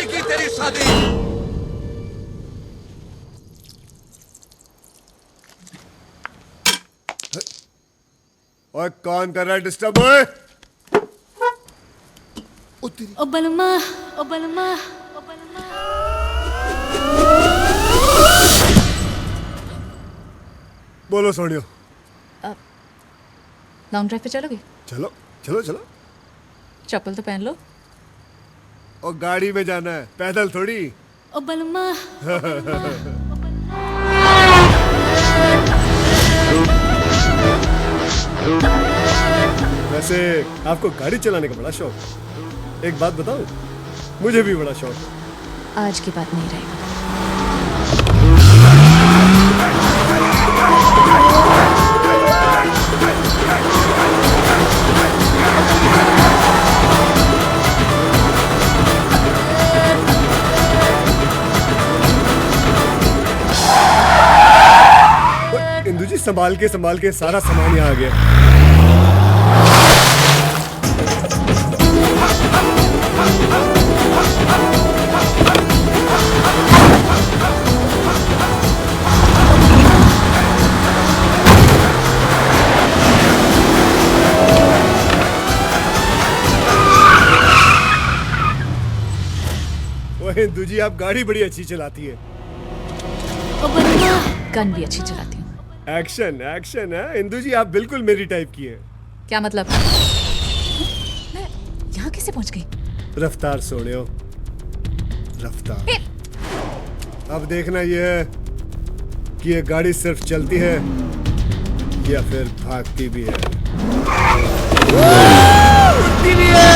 Speaker 2: जाएगी तेरी शादी।
Speaker 14: और कौन कर रहा है डिस्टर्ब? ओए
Speaker 3: ओ बलमा, ओ बलमा।
Speaker 14: बोलो सोनियो।
Speaker 15: लॉन्ग ड्राइव पे चलोगे?
Speaker 14: चलो चलो चलो।
Speaker 15: चप्पल तो पहन लो।
Speaker 14: और गाड़ी में जाना है, पैदल थोड़ी।
Speaker 3: ओ बलमा।
Speaker 14: वैसे आपको गाड़ी चलाने का बड़ा शौक है। एक बात बताऊं, मुझे भी बड़ा शौक है।
Speaker 15: आज की बात नहीं रहेगा।
Speaker 14: इंदु जी संभाल के सारा सामान यहाँ आ गया। ओए इंदु जी, आप गाड़ी बड़ी अच्छी चलाती है।
Speaker 15: गन भी अच्छी चलाती हूँ।
Speaker 14: एक्शन एक्शन है इंदु जी, आप बिल्कुल मेरी टाइप की है।
Speaker 15: क्या मतलब? मैं यहाँ कैसे पहुँच गई?
Speaker 14: रफ्तार सोनियो, रफ्तार। अब देखना यह है कि ये गाड़ी सिर्फ चलती है या फिर भागती भी है।
Speaker 2: उड़ती भी है।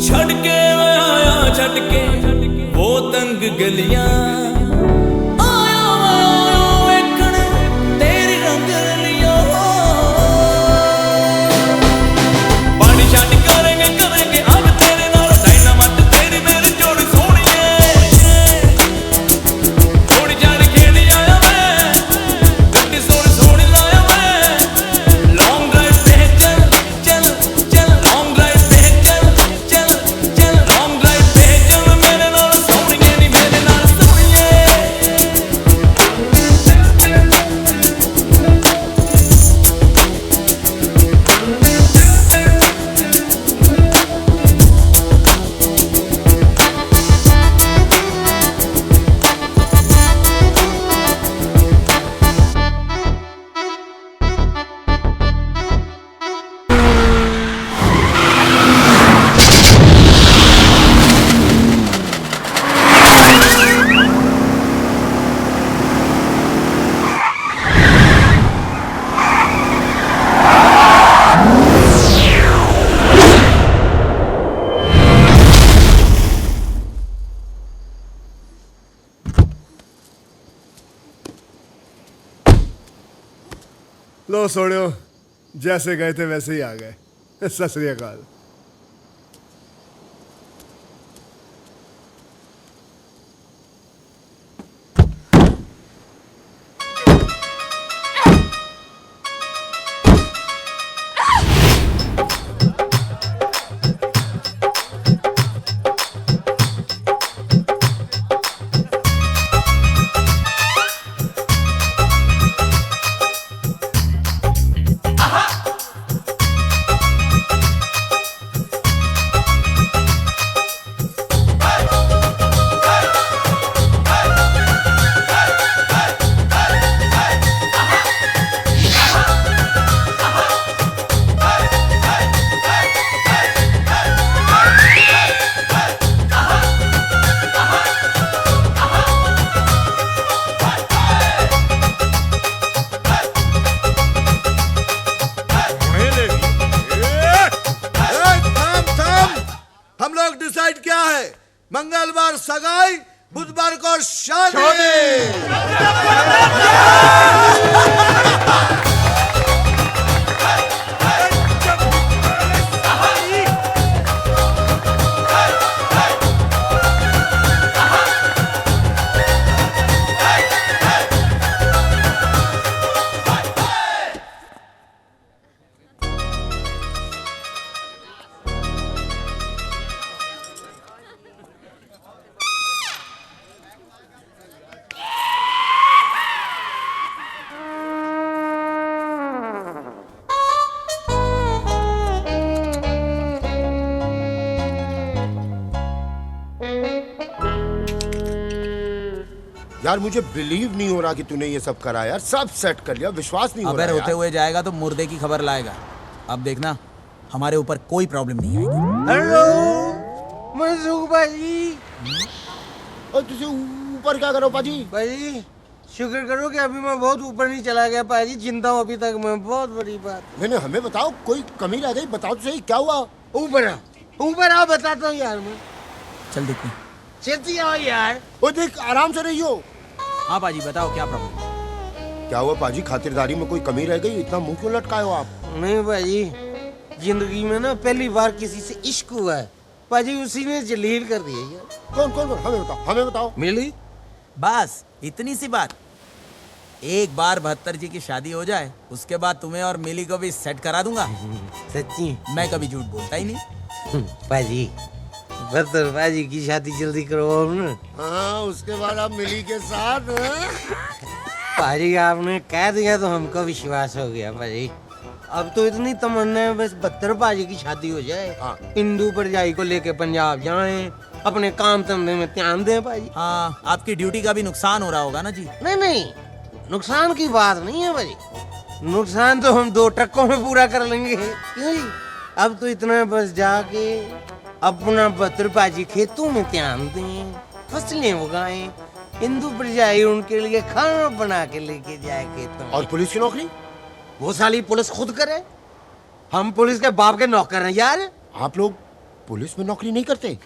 Speaker 12: ਛੱਡ ਕੇ ਆਇਆ ਛੱਡ ਕੇ ਉਹ तंग गलियां आया आया वेखण तेरी रंग रलियां पार्टी शाटी करेंगे करेंगे अब तेरे नाल डायनामाइट तेरी मेरी जोड़ी सोनी है थोड़ी जान खेल आया मैं गड्डी सोनी सोनी लाया मैं लॉन्ग ड्राइव पे चल चल चल लॉन्ग ड्राइव पे चल चल चल लॉन्ग ड्राइव पे चल मेरे नाल सोनिए नी मेरे नाल सोनिए
Speaker 17: लो सोड़ियो, जैसे गए थे वैसे ही आ गए। सत श्री अकाल।
Speaker 16: डिसाइड क्या है? मंगलवार सगाई, बुधवार को शादी।
Speaker 14: यार मुझे बिलीव नहीं हो रहा कि तूने ये सब करा यार, सब सेट कर लिया, विश्वास नहीं हो रहा।
Speaker 6: अबे रोते हुए जाएगा तो मुर्दे की खबर लाएगा। अब देखना हमारे ऊपर कोई प्रॉब्लम नहीं आएगी।
Speaker 18: हेलो मनसुख भाई।
Speaker 14: और तुझे ऊपर क्या करो पाजी?
Speaker 18: भाई शुक्र करो कि अभी मैं बहुत ऊपर नहीं चला गया पाजी, जिंदा हूँ अभी तक मैं, बहुत बड़ी बात।
Speaker 14: मैंने हमें बताओ, कोई कमी रह गई? बताओ तो सही, क्या हुआ?
Speaker 18: ऊपर आओ बताता हूँ यार मैं।
Speaker 6: चल देखते
Speaker 18: छेती आओ यार।
Speaker 14: ओ देख, आराम से रहियो।
Speaker 6: हाँ पाजी बताओ क्या प्रॉब्लम?
Speaker 14: क्या हुआ पाजी? खातिरदारी में कोई कमी रह गई? इतना मुंह क्यों लटकाए हो आप?
Speaker 18: नहीं भाजी, जिंदगी में ना पहली बार किसी से इश्क हुआ है पाजी, उसी ने जलील कर दिया यार।
Speaker 14: कौन कौन कौन? हमें बताओ, हमें बताओ।
Speaker 18: मिली?
Speaker 6: बस इतनी सी बात। एक बार 72 जी की शादी हो जाए, उसके बाद तुम्हें और मिली को भी सेट करा दूंगा।
Speaker 18: सच्ची?
Speaker 6: मैं कभी झूठ बोलता ही नहीं।
Speaker 18: पाजी 72 पाजी की शादी जल्दी करवाओ ना।
Speaker 14: हाँ, उसके बाद आप मिली के साथ।
Speaker 18: पाजी आपने कह दिया तो हमको विश्वास हो गया पाजी। अब तो इतनी तमन्ना है बस 72 पाजी की शादी हो जाए, हिंदू परजाई को लेके पंजाब जाएं, अपने काम धंधे में ध्यान दें पाजी।
Speaker 6: हाँ, आपकी ड्यूटी का भी नुकसान हो रहा होगा ना जी?
Speaker 18: नहीं नहीं, नुकसान की बात नहीं है भाई, नुकसान तो हम 2 ट्रकों में पूरा कर लेंगे। क्यों जी? अब तो इतना बस जाके अपना 72 पाजी खेतों में ध्यान दें, फसलें उगाएं, हिंदू परजाई उनके लिए खाना बना के लेके जाए खेतों।
Speaker 14: और पुलिस की नौकरी?
Speaker 18: वो साली पुलिस खुद करे, हम पुलिस के बाप के नौकर हैं यार।
Speaker 14: आप लोग पुलिस में नौकरी नहीं करते?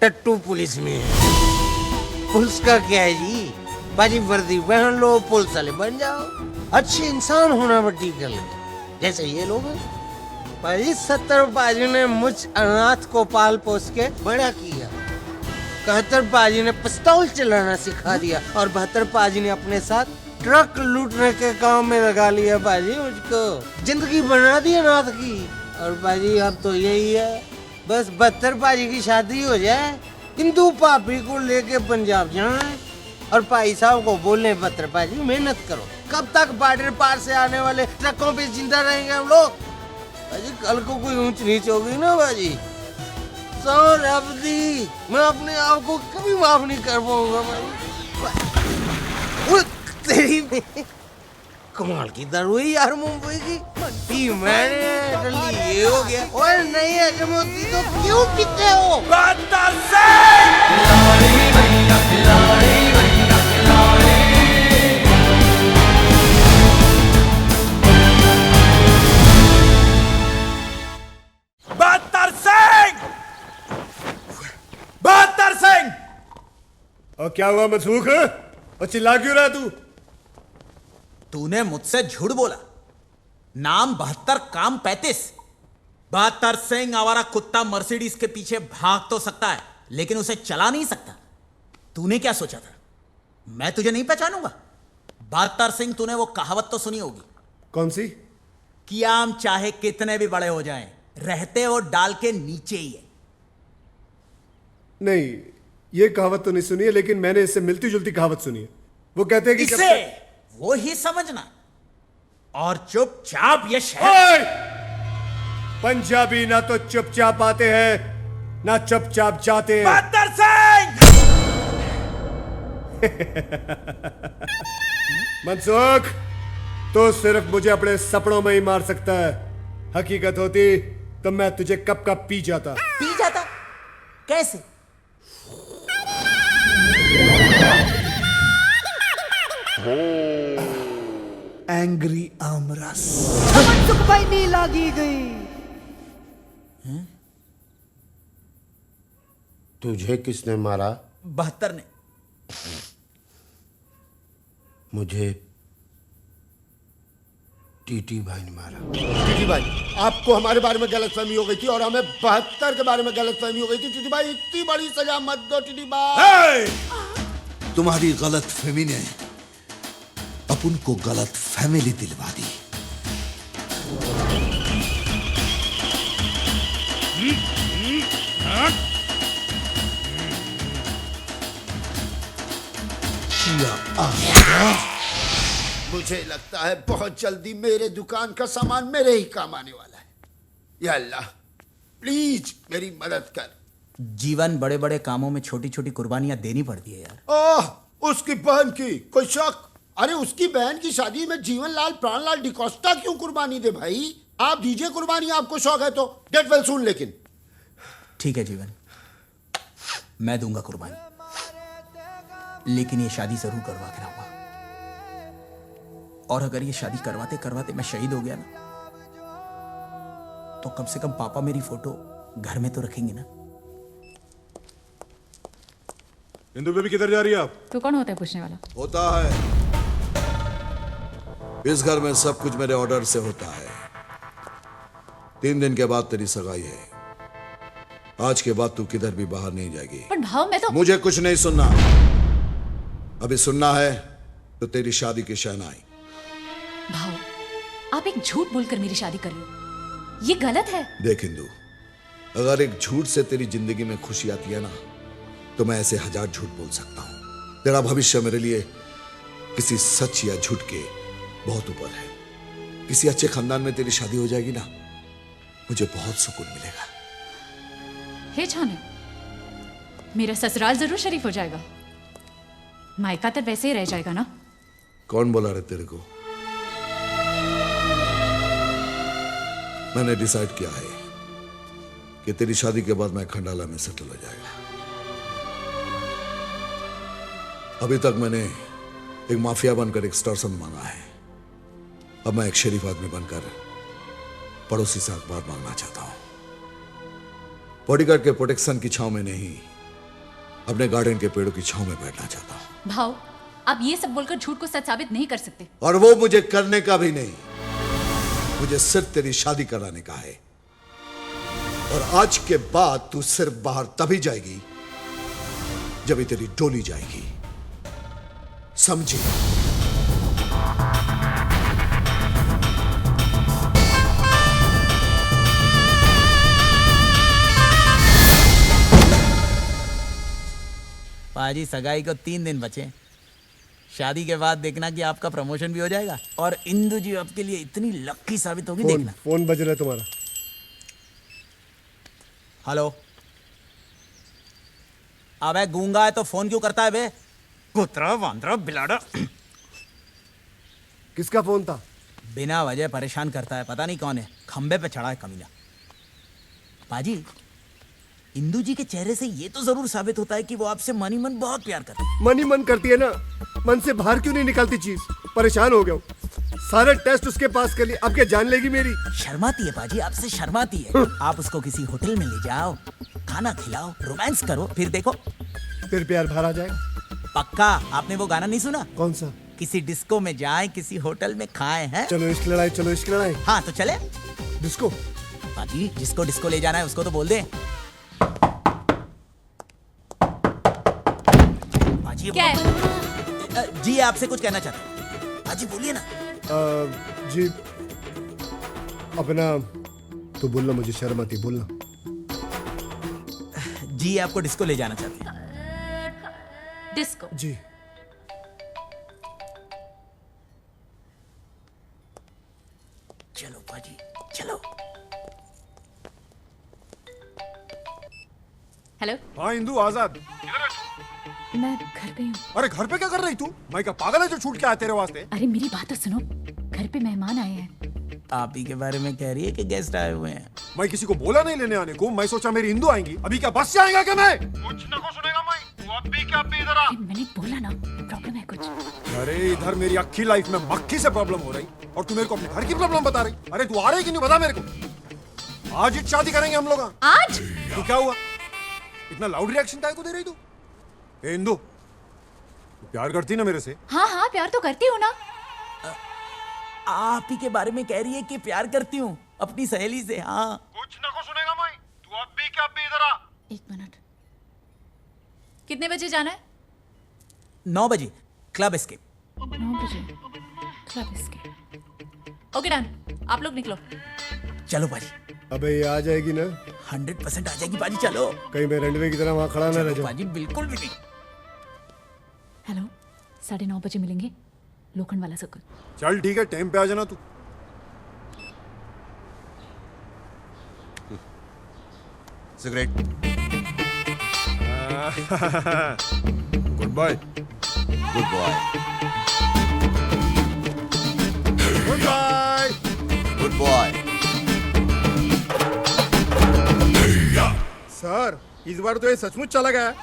Speaker 18: टट्टू पुलिस में है। पुलिस का क्या है जी? बाजी वर्दी पहन लो, पुलिस वाले बन जाओ। अच्छे इंसान होना बड़ी गल है, जैसे ये लोग हैं। भाई 70 बाजी ने मुझ अनाथ को पाल पोस के बड़ा किया। 71 बाजी ने पिस्तौल चलाना सिखा दिया और 72 बाजी ने अपने साथ ट्रक लूटने के काम में लगा लिया। बाजी मुझको जिंदगी बना दी अनाथ की। और बाजी अब तो यही है, बस 72 बाजी की शादी हो जाए, हिंदू पापी को लेके पंजाब जाना है और भाई साहब को बोलने 72 बाजी मेहनत करो। कब तक बॉर्डर पार से आने वाले ट्रकों पे जिंदा रहेंगे हम लोग? बाजी कल को कोई ऊंच नीच होगी ना बाजी, सो रब दी, मैं अपने आप को कभी माफ नहीं कर पाऊंगा बाजी। तेरी कमाल की दारू है यार मुंबई की। पी मैंने जल्दी ये हो गया। और नहीं है जमोती तो क्यों पीते हो? बदतर
Speaker 2: सिंह!
Speaker 17: और क्या हुआ मनसूख? और चिल्ला क्यों रहा तू?
Speaker 6: तूने मुझसे झूठ बोला। नाम 72, काम 35। 72 सिंह आवारा कुत्ता मर्सिडीज के पीछे भाग तो सकता है, लेकिन उसे चला नहीं सकता। तूने क्या सोचा था, मैं तुझे नहीं पहचानूंगा? 72 सिंह, तूने वो कहावत तो सुनी होगी।
Speaker 17: कौन सी?
Speaker 6: कि आम चाहे कितने भी बड़े हो जाएं, रहते वो डाल के नीचे ही है।
Speaker 17: नहीं, ये कहावत तो नहीं सुनी है, लेकिन मैंने इससे मिलती जुलती कहावत सुनी है। वो कहते हैं कि
Speaker 6: इसे वो ही समझना और चुपचाप ये शहर।
Speaker 17: पंजाबी ना तो चुपचाप आते हैं ना चुपचाप जाते हैं।
Speaker 2: 72 सिंह!
Speaker 17: मनसुख, तो सिर्फ मुझे अपने सपनों में ही मार सकता है। हकीकत होती तो मैं तुझे कब का पी जाता।
Speaker 6: पी जाता? कैसे?
Speaker 5: एंग्री आमरस। मनसुख भाई नी लागी गई।
Speaker 14: तुझे किसने मारा?
Speaker 6: 72 ने।
Speaker 14: मुझे टीटी भाई ने मारा। टीटी भाई, आपको हमारे बारे में गलतफहमी हो गई थी और हमें 72 के बारे में गलतफहमी हो गई थी। टीटी भाई, इतनी बड़ी सजा मत दो टीटी भाई।
Speaker 16: तुम्हारी गलत फहमी ने अपन को गलत फैमिली दिलवा दी।
Speaker 14: मुझे लगता है बहुत जल्दी मेरे दुकान का सामान मेरे ही काम आने वाला है। या अल्लाह, प्लीज मेरी मदद कर।
Speaker 6: जीवन बड़े बड़े कामों में छोटी छोटी कुर्बानियां देनी पड़ती है यार।
Speaker 14: ओह, उसकी बहन की कोई शक? अरे उसकी बहन की शादी में जीवनलाल प्राणलाल डिकोस्टा क्यों कुर्बानी दे भाई? आप दीजिए कुर्बानी, आपको शौक है तो। Get well soon. लेकिन
Speaker 6: ठीक है जीवन, मैं दूंगा कुर्बानी, लेकिन ये शादी जरूर करवा के रहूंगा। और अगर ये शादी करवाते करवाते मैं शहीद हो गया ना, तो कम से कम पापा मेरी फोटो घर में तो रखेंगे ना।
Speaker 21: इंदु बेबी किधर जा रही है आप?
Speaker 15: तू कौन होता है पूछने वाला?
Speaker 16: होता है, इस घर में सब कुछ मेरे ऑर्डर से होता है। 3 दिन के बाद तेरी सगाई है। आज के बाद तू किधर भी बाहर नहीं जाएगी।
Speaker 15: पर भाव, मैं तो
Speaker 16: मुझे कुछ नहीं सुनना। अभी सुनना है तो तेरी शादी की शहनाई।
Speaker 15: भाव, आप एक झूठ बोलकर मेरी शादी कर लो, ये गलत है।
Speaker 16: देख इंदु, अगर एक झूठ से तेरी जिंदगी में खुशी आती है ना, तो मैं ऐसे 1000 झूठ बोल सकता हूं। तेरा भविष्य मेरे लिए किसी सच या झूठ के बहुत ऊपर है। किसी अच्छे खानदान में तेरी शादी हो जाएगी ना, मुझे बहुत सुकून मिलेगा।
Speaker 15: हे छाने, मेरा ससुराल जरूर शरीफ हो जाएगा, मायका तो वैसे ही रह जाएगा ना।
Speaker 16: कौन बोला रे तेरे को? मैंने डिसाइड किया है कि तेरी शादी के बाद मैं खंडाला में सेटल हो जाएगा। अभी तक मैंने एक माफिया बनकर एक्सटॉर्शन मांगा है, अब मैं एक शरीफ आदमी बनकर पड़ोसी से अखबार मांगना चाहता हूं। बॉडीगार्ड के प्रोटेक्शन की छांव में नहीं, अपने गार्डन के पेड़ों की छांव में बैठना चाहता हूं।
Speaker 15: भाव, आप ये सब बोलकर झूठ को सच साबित नहीं कर सकते।
Speaker 16: और वो मुझे करने का भी नहीं, मुझे सिर्फ तेरी शादी कराने का है। और आज के बाद तू सिर्फ बाहर तभी जाएगी जब तेरी डोली जाएगी, समझी?
Speaker 6: पाजी सगाई को 3 दिन बचे। शादी के बाद देखना कि आपका प्रमोशन भी हो जाएगा और इंदु जी आपके लिए इतनी लकी साबित होगी, देखना।
Speaker 17: फोन बज रहा है तुम्हारा।
Speaker 6: हेलो। अबे गूंगा है तो फोन क्यों करता है बे? कुतरा वांदरा बिलाड़ा।
Speaker 17: किसका फोन था?
Speaker 6: बिना वजह परेशान करता है, पता नहीं कौन है, खंबे पे चढ़ा है कमीना। पाजी, इंदु जी के चेहरे से ये तो जरूर साबित होता है कि वो आपसे मन ही मन बहुत प्यार करते हैं।
Speaker 17: मन ही मन करती है ना, मन से बाहर क्यों नहीं निकलती चीज? परेशान हो गया हूँ। सारे टेस्ट उसके पास कर लिए, अब क्या जान लेगी मेरी?
Speaker 6: शर्माती है पाजी, आपसे शर्माती है। आप उसको किसी होटल में ले जाओ, खाना खिलाओ, रोमांस करो, फिर देखो
Speaker 17: फिर प्यार बाहर आ जाएगा।
Speaker 6: पक्का। आपने वो गाना नहीं सुना?
Speaker 17: कौन सा?
Speaker 6: किसी डिस्को में जाए, किसी होटल में खाए हैं।
Speaker 17: चलो इश्क लड़ाई, चलो इश्क लड़ाई।
Speaker 6: हाँ तो चले।
Speaker 17: डिस्को?
Speaker 6: पाजी, जिसको डिस्को ले जाना है उसको तो बोल दे। पाजी
Speaker 15: क्या है?
Speaker 6: जी आपसे कुछ कहना चाहते हैं। पाजी बोलिए ना।
Speaker 17: जी अपना तो बोलना, मुझे शर्म आती, बोलना।
Speaker 6: जी आपको डिस्को ले जाना चाहते हैं।
Speaker 15: डिस्को?
Speaker 17: जी।
Speaker 6: चलो पाजी चलो।
Speaker 15: हेलो।
Speaker 21: हाँ इंदु, आजाद।
Speaker 15: मैं घर पे हूँ।
Speaker 21: अरे घर पे क्या कर रही तू? मैं क्या पागल है जो छूट के आया तेरे वास्ते?
Speaker 15: अरे मेरी बात तो सुनो, घर पे मेहमान आए हैं।
Speaker 6: आप ही के बारे में कह रही है कि गेस्ट आए हुए हैं?
Speaker 21: मैं किसी को बोला नहीं लेने आने को, मैं सोचा मेरी इंदु आएंगी। अभी क्या बस से आएगा क्या मैं? कुछ ना को सुनेगा मैं। तू अब भी क्या इधर आ।
Speaker 15: मैंने बोला ना, प्रॉब्लम है कुछ।
Speaker 21: अरे इधर मेरी अक्खी लाइफ में मक्खी से प्रॉब्लम हो रही और तू मेरे को अपने घर की प्रॉब्लम बता रही। अरे तू आ रही कि नहीं बता मेरे को। आज ही शादी करेंगे हम लोग।
Speaker 15: आज?
Speaker 21: तो क्या हुआ? इतना लाउड रिएक्शन काय को दे रही तू? ए इंदु, तू प्यार करती ना मेरे से?
Speaker 15: हाँ हाँ, प्यार तो करती हूँ ना।
Speaker 6: आप ही के बारे में कह रही है कि प्यार करती हूँ अपनी सहेली से। हाँ
Speaker 21: कुछ ना को सुनेगा मैं। तू अब भी क्या इधर आ।
Speaker 15: 1 मिनट। कितने बजे जाना है?
Speaker 6: 9 बजे क्लब एस्केप।
Speaker 15: 9 बजे क्लब एस्केप। ओके डन, आप लोग निकलो।
Speaker 6: चलो पाजी।
Speaker 17: अबे ये आ जाएगी ना?
Speaker 6: 100% आ जाएगी पाजी, चलो।
Speaker 17: कहीं मैं रनवे की तरह वहां खड़ा ना रह जाऊं।
Speaker 6: पाजी बिल्कुल भी नहीं।
Speaker 15: हेलो, 9:30 बजे मिलेंगे, लोखंड वाला सर्कल।
Speaker 21: चल ठीक है, टाइम पे आ जाना तू।
Speaker 2: Cigarette.
Speaker 21: Goodbye.
Speaker 2: Good boy.
Speaker 21: Goodbye.
Speaker 2: Good boy.
Speaker 21: Sir इस बार तो ये सचमुच चला गया।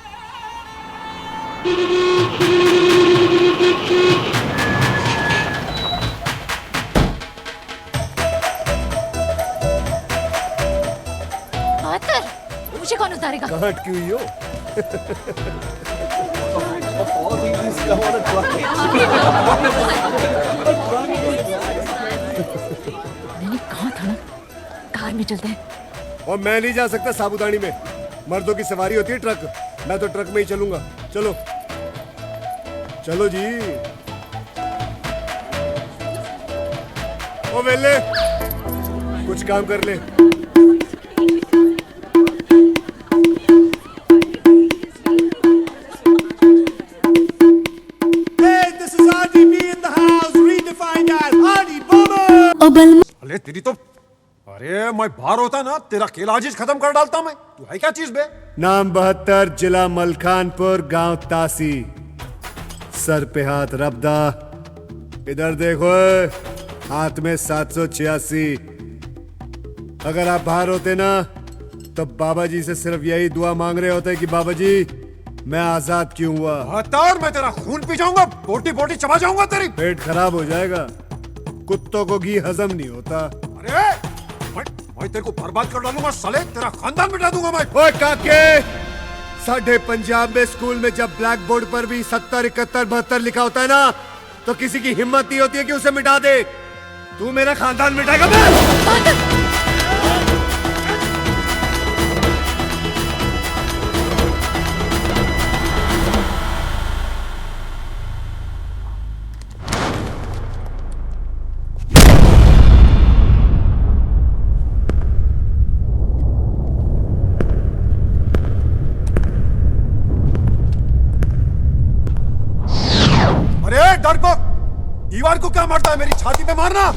Speaker 15: मुझे कौन उतारेगा?
Speaker 17: कहाँ अटकी हुई हो?
Speaker 15: मैंने कहा था ना, कार में चलते हैं।
Speaker 17: और मैं नहीं जा सकता साबुदानी में, मर्दों की सवारी होती है ट्रक, मैं तो ट्रक में ही चलूंगा। चलो चलो जी। ओ वेले, कुछ काम कर ले।
Speaker 21: अरे तेरी तो, अरे मैं बाहर होता ना तेरा खेल आज ही खत्म कर डालता मैं। तू है क्या चीज बे?
Speaker 17: नाम 72, जिला मलखानपुर, गांव तासी, सर पे हाथ रबदा। इधर देखो, हाथ में 786। अगर आप बाहर होते ना तो बाबा जी से सिर्फ यही दुआ मांग रहे होते कि बाबा जी मैं आजाद क्यों हुआ।
Speaker 21: हतार, मैं तेरा खून पी जाऊंगा, बोटी बोटी चबा जाऊंगा तेरी।
Speaker 17: पेट खराब हो जाएगा, कुत्तों को घी हजम नहीं होता।
Speaker 21: अरे मैं तेरे को बर्बाद कर डालूंगा साले, तेरा खानदान मिटा दूंगा मैं।
Speaker 17: ओए काके, साढ़े पंजाब में स्कूल में जब ब्लैक बोर्ड पर भी 70, 71, 72 लिखा होता है ना, तो किसी की हिम्मत नहीं होती है कि उसे मिटा दे। तू मेरा खानदान मिटाएगा?
Speaker 21: अरे डरपोक, दीवार को क्या मारता है? मेरी छाती पे मारना।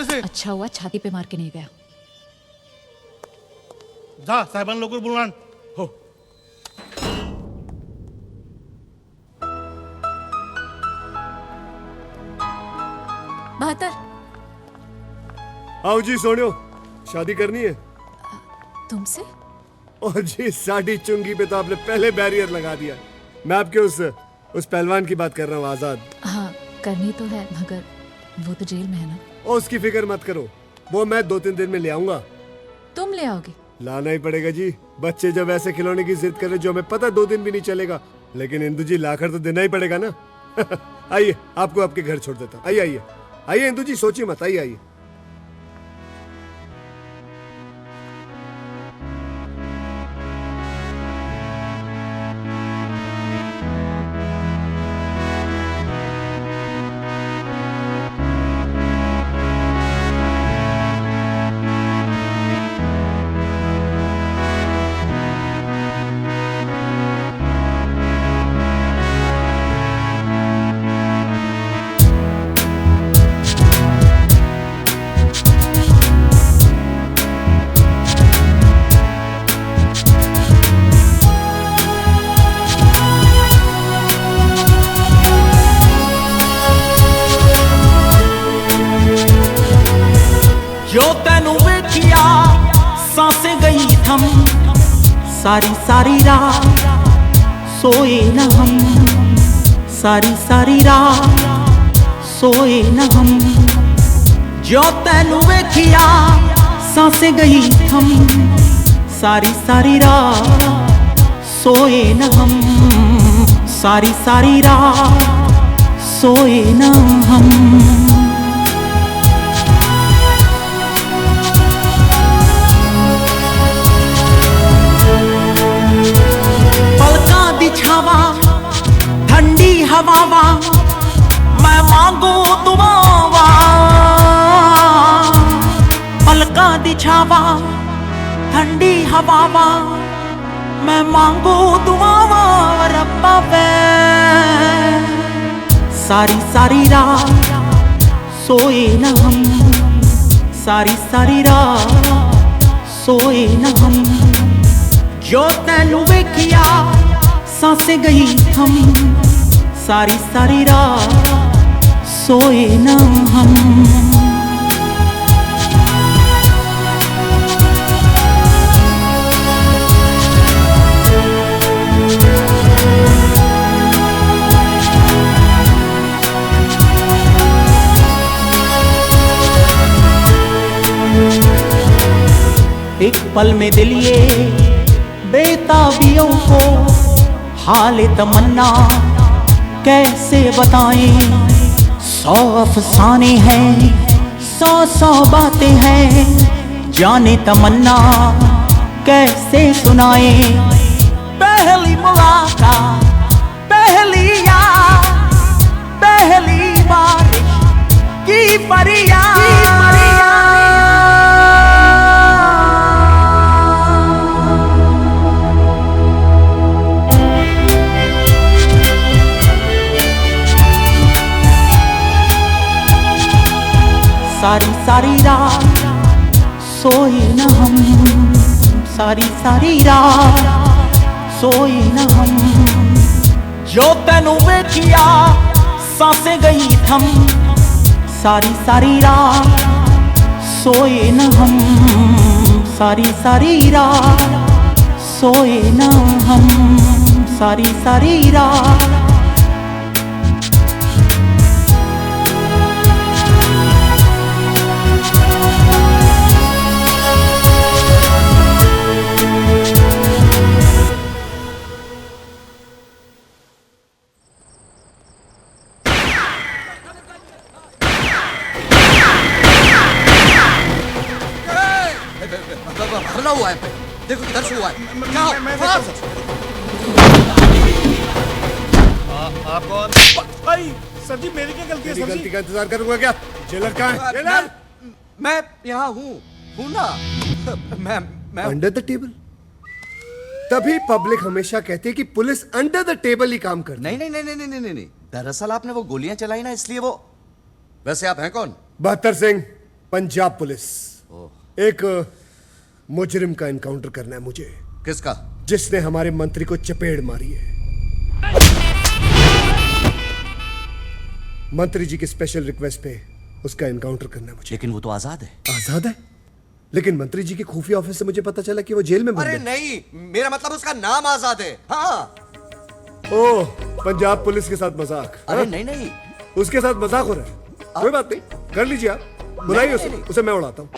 Speaker 8: से
Speaker 15: अच्छा हुआ छाती पे मार के नहीं गया।
Speaker 8: जा साहेबान लोग बुलवान हो।
Speaker 15: बहत्तर।
Speaker 17: आओ जी सोनियो, शादी करनी है
Speaker 15: तुमसे?
Speaker 17: और जी साड़ी चुंगी पे तो आपने पहले बैरियर लगा दिया। मैं आपके उस पहलवान की बात कर रहा हूँ, आजाद।
Speaker 15: हाँ करनी तो है, मगर वो तो जेल में है ना।
Speaker 17: और उसकी फिक्र मत करो, वो मैं 2-3 दिन में ले आऊंगा।
Speaker 15: तुम ले आओगे?
Speaker 17: लाना ही पड़ेगा जी। बच्चे जब ऐसे खिलौने की जिद करे जो हमें पता 2 दिन भी नहीं चलेगा, लेकिन इंदु जी लाकर तो देना ही पड़ेगा ना। आइए, आपको आपके घर छोड़ देता हूँ। आइए आइए आइए इंदु जी, सोचिए मत, आइए आइए।
Speaker 5: जो तेनू वेखिया सांसें गई थम, सारी सारी रात सोए न हम, सारी सारी रात सोए न हम। जो तेनू वेखिया सांसें गई थम, सारी सारी रात सोए न हम, सारी सारी रात सोए न हम। छावा ठंडी हवावा मैं मांगू दुआवा, पलका दी छावा ठंडी हवावा मैं मांगू दुआवा रब्बा वे। सारी सारी रात सोए न हम, सारी सारी रात सोए न हम। जो तेनू वेखिया सांसें गई थम, सारी सारी रात सोए न हम। एक पल में दिल ये बेताबियों को हाल तमन्ना कैसे बताएं। 100 अफसाने हैं, 100 बातें हैं, जाने तमन्ना कैसे सुनाए। पहली मुलाकात, पहली याद, पहली बारिश की फरियाद। सारी सारी रात सोए न हम, सारी सारी रात सोए न हम। जो तेनू वेखिया सांसें गई थम, सारी सारी रात सोए न हम, सारी सारी रात सोए ना हम सारी सारी रात।
Speaker 20: हमला हुआ है, देखो किधर से हुआ है। क्या हो?
Speaker 17: आप कौन? भाई सर जी मेरी क्या गलती है? सर गलती का इंतजार करूंगा क्या? जेलर कहाँ है? जेलर
Speaker 20: मैं यहाँ हूँ ना। मैं
Speaker 17: अंडर द टेबल। तभी पब्लिक हमेशा कहती है कि पुलिस अंडर द टेबल ही काम करती है।
Speaker 20: नहीं। दरअसल आपने वो गोलियां चलाई ना, इसलिए वो। वैसे आप हैं कौन?
Speaker 17: बहत्तर सिंह, पंजाब पुलिस। एक मुजरिम का एनकाउंटर करना है मुझे।
Speaker 20: किसका?
Speaker 17: जिसने हमारे मंत्री को चपेड़ मारी है। मंत्री जी की स्पेशल रिक्वेस्ट पे उसका एनकाउंटर करना है मुझे।
Speaker 20: लेकिन वो तो आजाद है।
Speaker 17: आजाद है? लेकिन मंत्री जी के खुफिया ऑफिस से मुझे पता चला कि वो जेल में बंद है।
Speaker 20: अरे नहीं, मेरा मतलब उसका नाम आजाद है। हाँ।
Speaker 17: ओह, पंजाब पुलिस के साथ मजाक।
Speaker 20: अरे नहीं,
Speaker 17: उसके साथ मजाक हो रहा है। कोई बात नहीं, कर लीजिए आप, बुलाइए उसे मैं उड़ाता हूँ।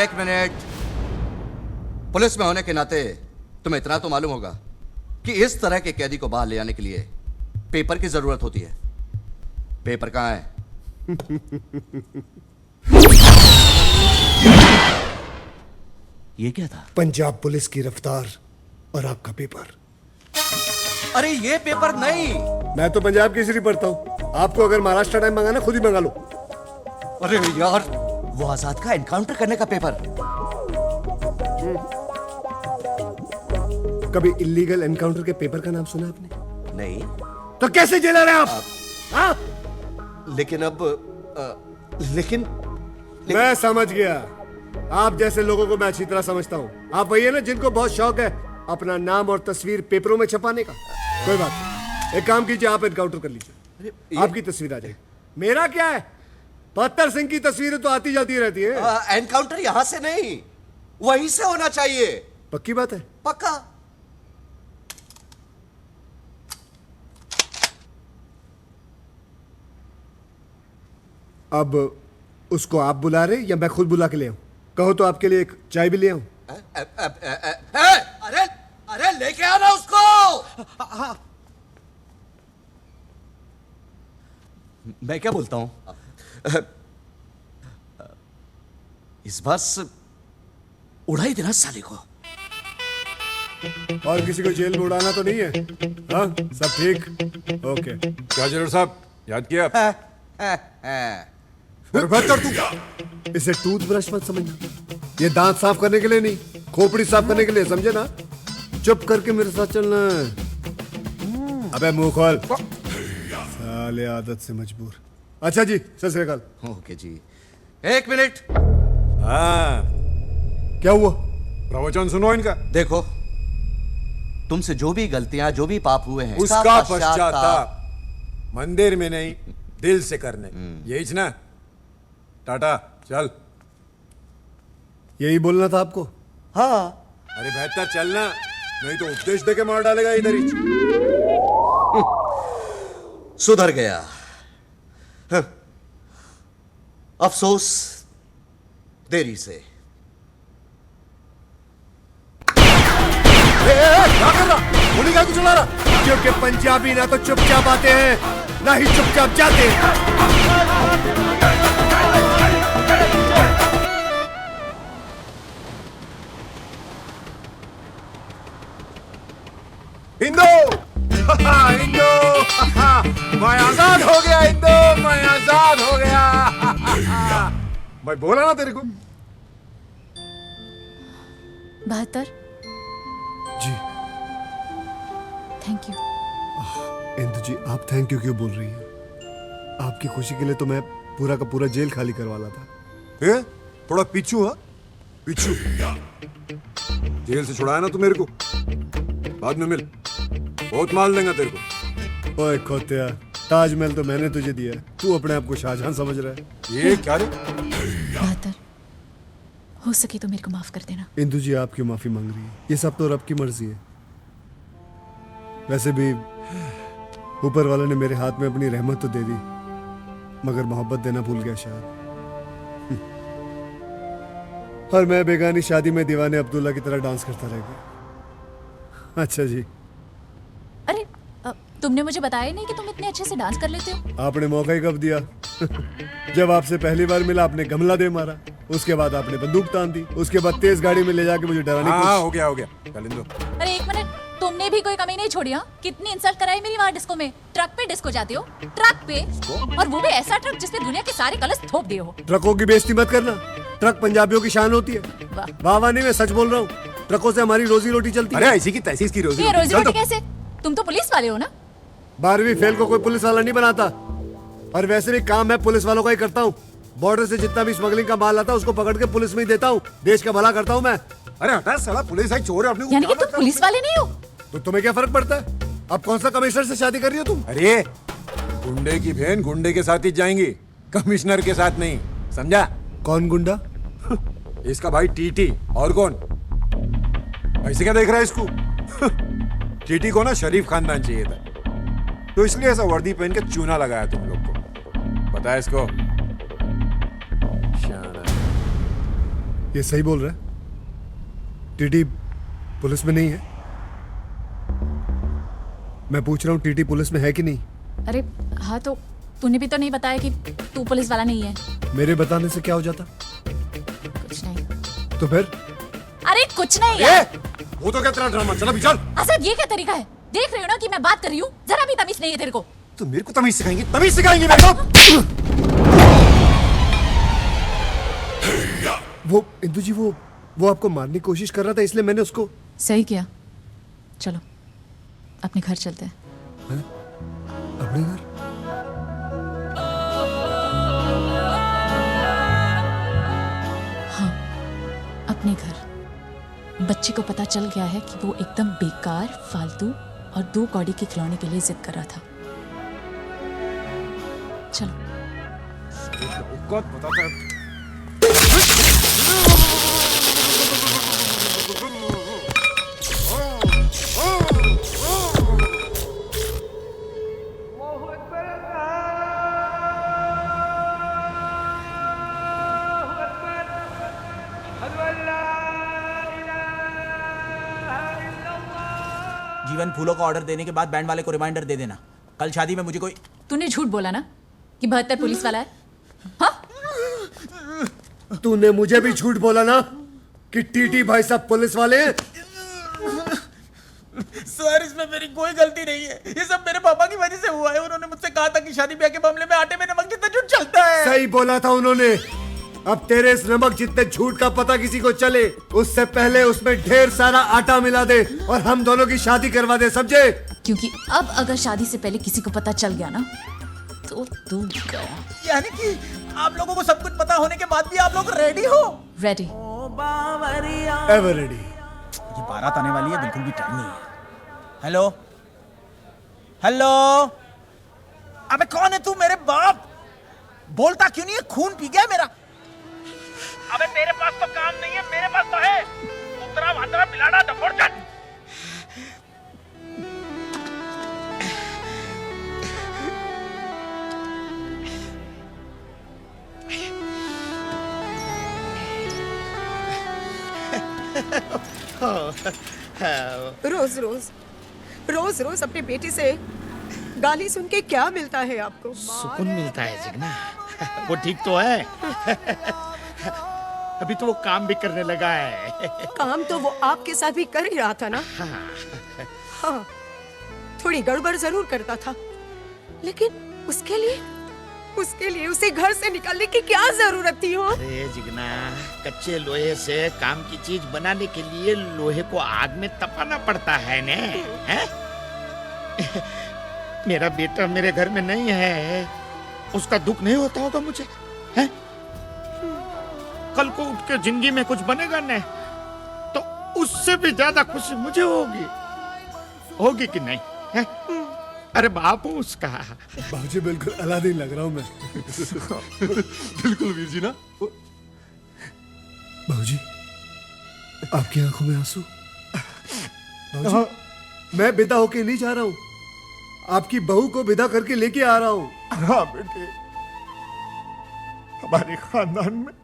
Speaker 20: एक मिनट। पुलिस में होने के नाते तुम्हें इतना तो मालूम होगा कि इस तरह के कैदी को बाहर ले आने के लिए पेपर की जरूरत होती है। पेपर कहाँ है? ये क्या था?
Speaker 17: पंजाब पुलिस की रफ्तार और आपका पेपर।
Speaker 20: अरे ये पेपर नहीं।
Speaker 17: मैं तो पंजाब केसरी पढ़ता हूँ। आपको अगर महाराष्ट्र टाइम मंगाना खुद ही मंगा लो।
Speaker 20: अरे यार, वो आजाद का एनकाउंटर करने का पेपर।
Speaker 17: कभी इलीगल एनकाउंटर के पेपर का नाम सुना आपने?
Speaker 20: नहीं।
Speaker 17: तो कैसे जेलर हैं आप? हाँ?
Speaker 20: लेकिन लेकिन
Speaker 17: मैं समझ गया। आप जैसे लोगों को मैं अच्छी तरह समझता हूँ। आप वही है ना जिनको बहुत शौक है अपना नाम और तस्वीर पेपरों में छपाने का। कोई बात नहीं, एक काम कीजिए, आप एनकाउंटर कर लीजिए, आपकी तस्वीर आ जाएगी। मेरा क्या है, बहत्तर सिंह की तस्वीरें तो आती जाती रहती है।
Speaker 20: एनकाउंटर यहाँ से नहीं, वहीं से होना चाहिए।
Speaker 17: पक्की बात है?
Speaker 20: पक्का।
Speaker 17: अब उसको आप बुला रहे या मैं खुद बुला के ले आऊं? कहो तो आपके लिए एक चाय भी ले आऊं?
Speaker 20: अरे लेके आना उसको। मैं क्या बोलता हूं? इस बार उड़ा ही देना साले को।
Speaker 17: और किसी को जेल में उड़ाना तो नहीं है? हाँ, सब ठीक? ओके।
Speaker 21: क्या जेलर साहब, याद किया आप?
Speaker 17: इसे टूथब्रश मत समझना, ये दांत साफ करने के लिए नहीं, खोपड़ी साफ करने के लिए, समझे ना? चुप करके मेरे साथ चलना है। अबे मुंह खोल, साले आदत से मजबूर। अच्छा जी, सत श्री अकाल।
Speaker 20: ओके जी, एक मिनट।
Speaker 21: हाँ,
Speaker 17: क्या हुआ?
Speaker 21: प्रवचन सुनो इनका।
Speaker 20: देखो, तुमसे जो भी गलतियां, जो भी पाप हुए हैं,
Speaker 21: उसका पश्चाताप मंदिर में नहीं, दिल से करने। यही ना? टाटा, चल।
Speaker 17: यही बोलना था आपको?
Speaker 20: हाँ।
Speaker 21: अरे बेहतर चलना, नहीं तो उपदेश देके मार डालेगा इधर ही।
Speaker 20: सुधर गया। अफसोस देरी से।
Speaker 17: क्या कर रहा? गोली क्या चला रहा? क्योंकि पंजाबी ना तो चुपचाप आते हैं ना ही चुपचाप जाते हैं।
Speaker 21: हिंदू हिंदू मैं आजाद हो गया। हिंदू मैं आजाद हो गया। मैं बोला ना तेरे को।
Speaker 15: 72
Speaker 17: जी।
Speaker 15: Thank you.
Speaker 17: इंदु जी, आप थैंक यू क्यों बोल रही हैं? आपकी खुशी के लिए तो मैं पूरा का पूरा जेल खाली करवाला था।
Speaker 21: थोड़ा पीछू। हाँ, पीछू। जेल से छुड़ाया ना तू मेरे को, बाद में मिल, बहुत माल देगा तेरे को।
Speaker 17: ओए खोतिया, ताजमहल तो मैंने तुझे दिया है, तू अपने आप को शाहजहां समझ रहा है।
Speaker 21: ये क्या रे?
Speaker 15: 72, हो सके तो मेरे को माफ कर देना।
Speaker 17: इंदु जी आप क्यों माफी मांग रही है? ये सब तो रब की मर्जी है। वैसे भी ऊपर वाले ने मेरे हाथ में अपनी रहमत तो दे दी, मगर मोहब्बत देना भूल गया शायद। और मैं बेगानी शादी में दीवाने अब्दुल्ला की तरह डांस करता रह गया। अच्छा जी,
Speaker 15: अरे तुमने मुझे बताया ही नहीं कि तुम इतने अच्छे से डांस कर लेते हो।
Speaker 17: आपने मौका ही कब दिया? जब आपसे पहली बार मिला आपने गमला दे मारा, उसके बाद आपने बंदूक तान दी, उसके बाद तेज गाड़ी में ले जाके मुझे डराने की
Speaker 21: हाँ, हो गया कलिंदो।
Speaker 15: अरे एक मिनट, तुमने भी कोई कमी नहीं छोड़ी? हाँ, कितनी इंसल्ट कराई मेरी वहाँ डिस्को में। ट्रक पे डिस्को जाते हो, ट्रक पे, और वो भी ऐसा ट्रक जिसने दुनिया के सारे कलश थोप दिए हो।
Speaker 17: ट्रकों की बेइज्जती मत करना, ट्रक पंजाबियों की शान होती है। वाह वाह नहीं, मैं सच बोल रहा हूँ, ट्रकों से हमारी रोजी रोटी चलती है।
Speaker 21: अरे ऐसी की तैसी की रोजी
Speaker 15: ये रोजी रोटी कैसे? तुम तो पुलिस वाले हो ना?
Speaker 17: 12वीं फेल को कोई पुलिस वाला नहीं बनाता, और वैसे भी काम मैं पुलिस वालों का ही करता हूँ। बॉर्डर से जितना भी स्मगलिंग का माल आता है उसको पकड़ के पुलिस में ही देता हूँ, देश का भला करता हूँ मैं।
Speaker 21: अरे हटा साला, पुलिस है, चोर है अपने।
Speaker 15: यानी कि तुम पुलिस वाले नहीं हो?
Speaker 17: तो तुम्हें क्या फर्क पड़ता है? अब कौन सा कमिश्नर से शादी कर रही हो तुम?
Speaker 21: अरे गुंडे की बहन गुंडे के साथ ही जाएंगी, कमिश्नर के साथ नहीं, समझा?
Speaker 17: कौन गुंडा?
Speaker 21: इसका भाई टीटी। और कौन? ऐसे क्या देख रहा है इसको? टीटी को ना शरीफ खानदान चाहिए था, तो इसलिए ऐसा वर्दी पहन के चूना लगाया तुम लोग को। पता है इसको?
Speaker 17: ये सही बोल रहा है? टीटी पुलिस में नहीं है? मैं पूछ रहा हूँ टीटी पुलिस में है कि नहीं?
Speaker 15: अरे हाँ, तो तूने भी तो नहीं बताया कि तू पुलिस वाला नहीं है।
Speaker 17: मेरे बताने से क्या हो जाता?
Speaker 15: कुछ नहीं।
Speaker 17: तो फिर?
Speaker 15: अरे कुछ नहीं यार।
Speaker 21: वो तो क्या तेरा ड्रामा, चला भी चल।
Speaker 15: असद, ये क्या तरीका है? देख रही हो ना कि मैं बात कर रही हूँ, जरा भी तमीज नहीं है तेरे को।
Speaker 21: तो मेरे को तमीज सिखाएंगी, तमीज सिखाएंगी मेरे को।
Speaker 17: वो इंदु जी, वो आपको मारने की कोशिश कर रहा था, इसलिए मैंने उसको।
Speaker 15: सही किया। चलो अपने घर चलते हैं।
Speaker 17: अपने घर?
Speaker 15: हाँ, अपने घर। बच्चे को पता चल गया है कि वो एकदम बेकार, फालतू और 2 कौड़ी के खिलौने के लिए जिद कर रहा था। चलो।
Speaker 6: जीवन, फूलों का ऑर्डर देने के बाद बैंड वाले को रिमाइंडर दे देना, कल शादी में मुझे कोई।
Speaker 15: तूने झूठ बोला ना कि 72 पुलिस वाला है? हाँ?
Speaker 17: तूने मुझे भी झूठ बोला ना कि टीटी भाई साहब पुलिस वाले हैं?
Speaker 6: सर, इसमें मेरी कोई गलती नहीं है, ये सब मेरे पापा की वजह से हुआ है। उन्होंने मुझसे कहा था कि शादी ब्याह के मामले में आटे में नमक जितना झूठ चलता है।
Speaker 17: सही बोला था उन्होंने। अब तेरे इस नमक जितने झूठ का पता किसी को चले, उससे पहले उसमें ढेर सारा आटा मिला दे और हम दोनों की शादी करवा दे, समझे?
Speaker 15: क्योंकि अब अगर शादी से पहले किसी को पता चल गया ना, तो तू गया।
Speaker 6: यानी कि आप लोगों को सब कुछ पता होने के बाद भी आप लोग रेडी हो?
Speaker 15: रेडी।
Speaker 17: Ever ready.
Speaker 6: ये बारात आने वाली है, बिल्कुल भी टाइम नहीं है। हेलो हेलो, अबे कौन है तू? मेरे बाप, बोलता क्यों नहीं है? खून पी गया मेरा।
Speaker 8: अबे तेरे पास तो काम नहीं है, मेरे पास तो है। उतरा भाद्रा मिलाना डफोड़चट।
Speaker 1: रोज रोज रोज रोज अपने बेटे से गाली सुन के क्या मिलता है आपको?
Speaker 8: सुकून मिलता है जिगना, वो ठीक तो है। अभी तो वो काम भी करने लगा है।
Speaker 1: काम तो वो आपके साथ भी कर ही रहा था ना। हाँ, थोड़ी गड़बड़ जरूर करता था, लेकिन उसके लिए उसे घर से निकालने की क्या जरूरत थी? हो
Speaker 8: अरे जिगना, कच्चे लोहे से काम की चीज बनाने के लिए लोहे को आग में तपाना पड़ता है ने? हैं? मेरा बेटा मेरे घर में नहीं है, उसका दुख नहीं होता होगा मुझे? हैं? कल को उठ के जिंदगी में कुछ बनेगा ने, तो उससे भी ज्यादा खुशी मुझे होगी कि नहीं? हैं? अरे बाप हूँ उसका।
Speaker 17: बाबूजी बिल्कुल अलादीन लग रहा हूँ मैं। बिल्कुल वीर जी ना। बाबूजी, आपकी आंखों में आंसू? बाबूजी, मैं विदा होके नहीं जा रहा हूँ, आपकी बहू को विदा करके लेके आ रहा हूँ।
Speaker 9: हाँ बेटे, हमारे खानदान में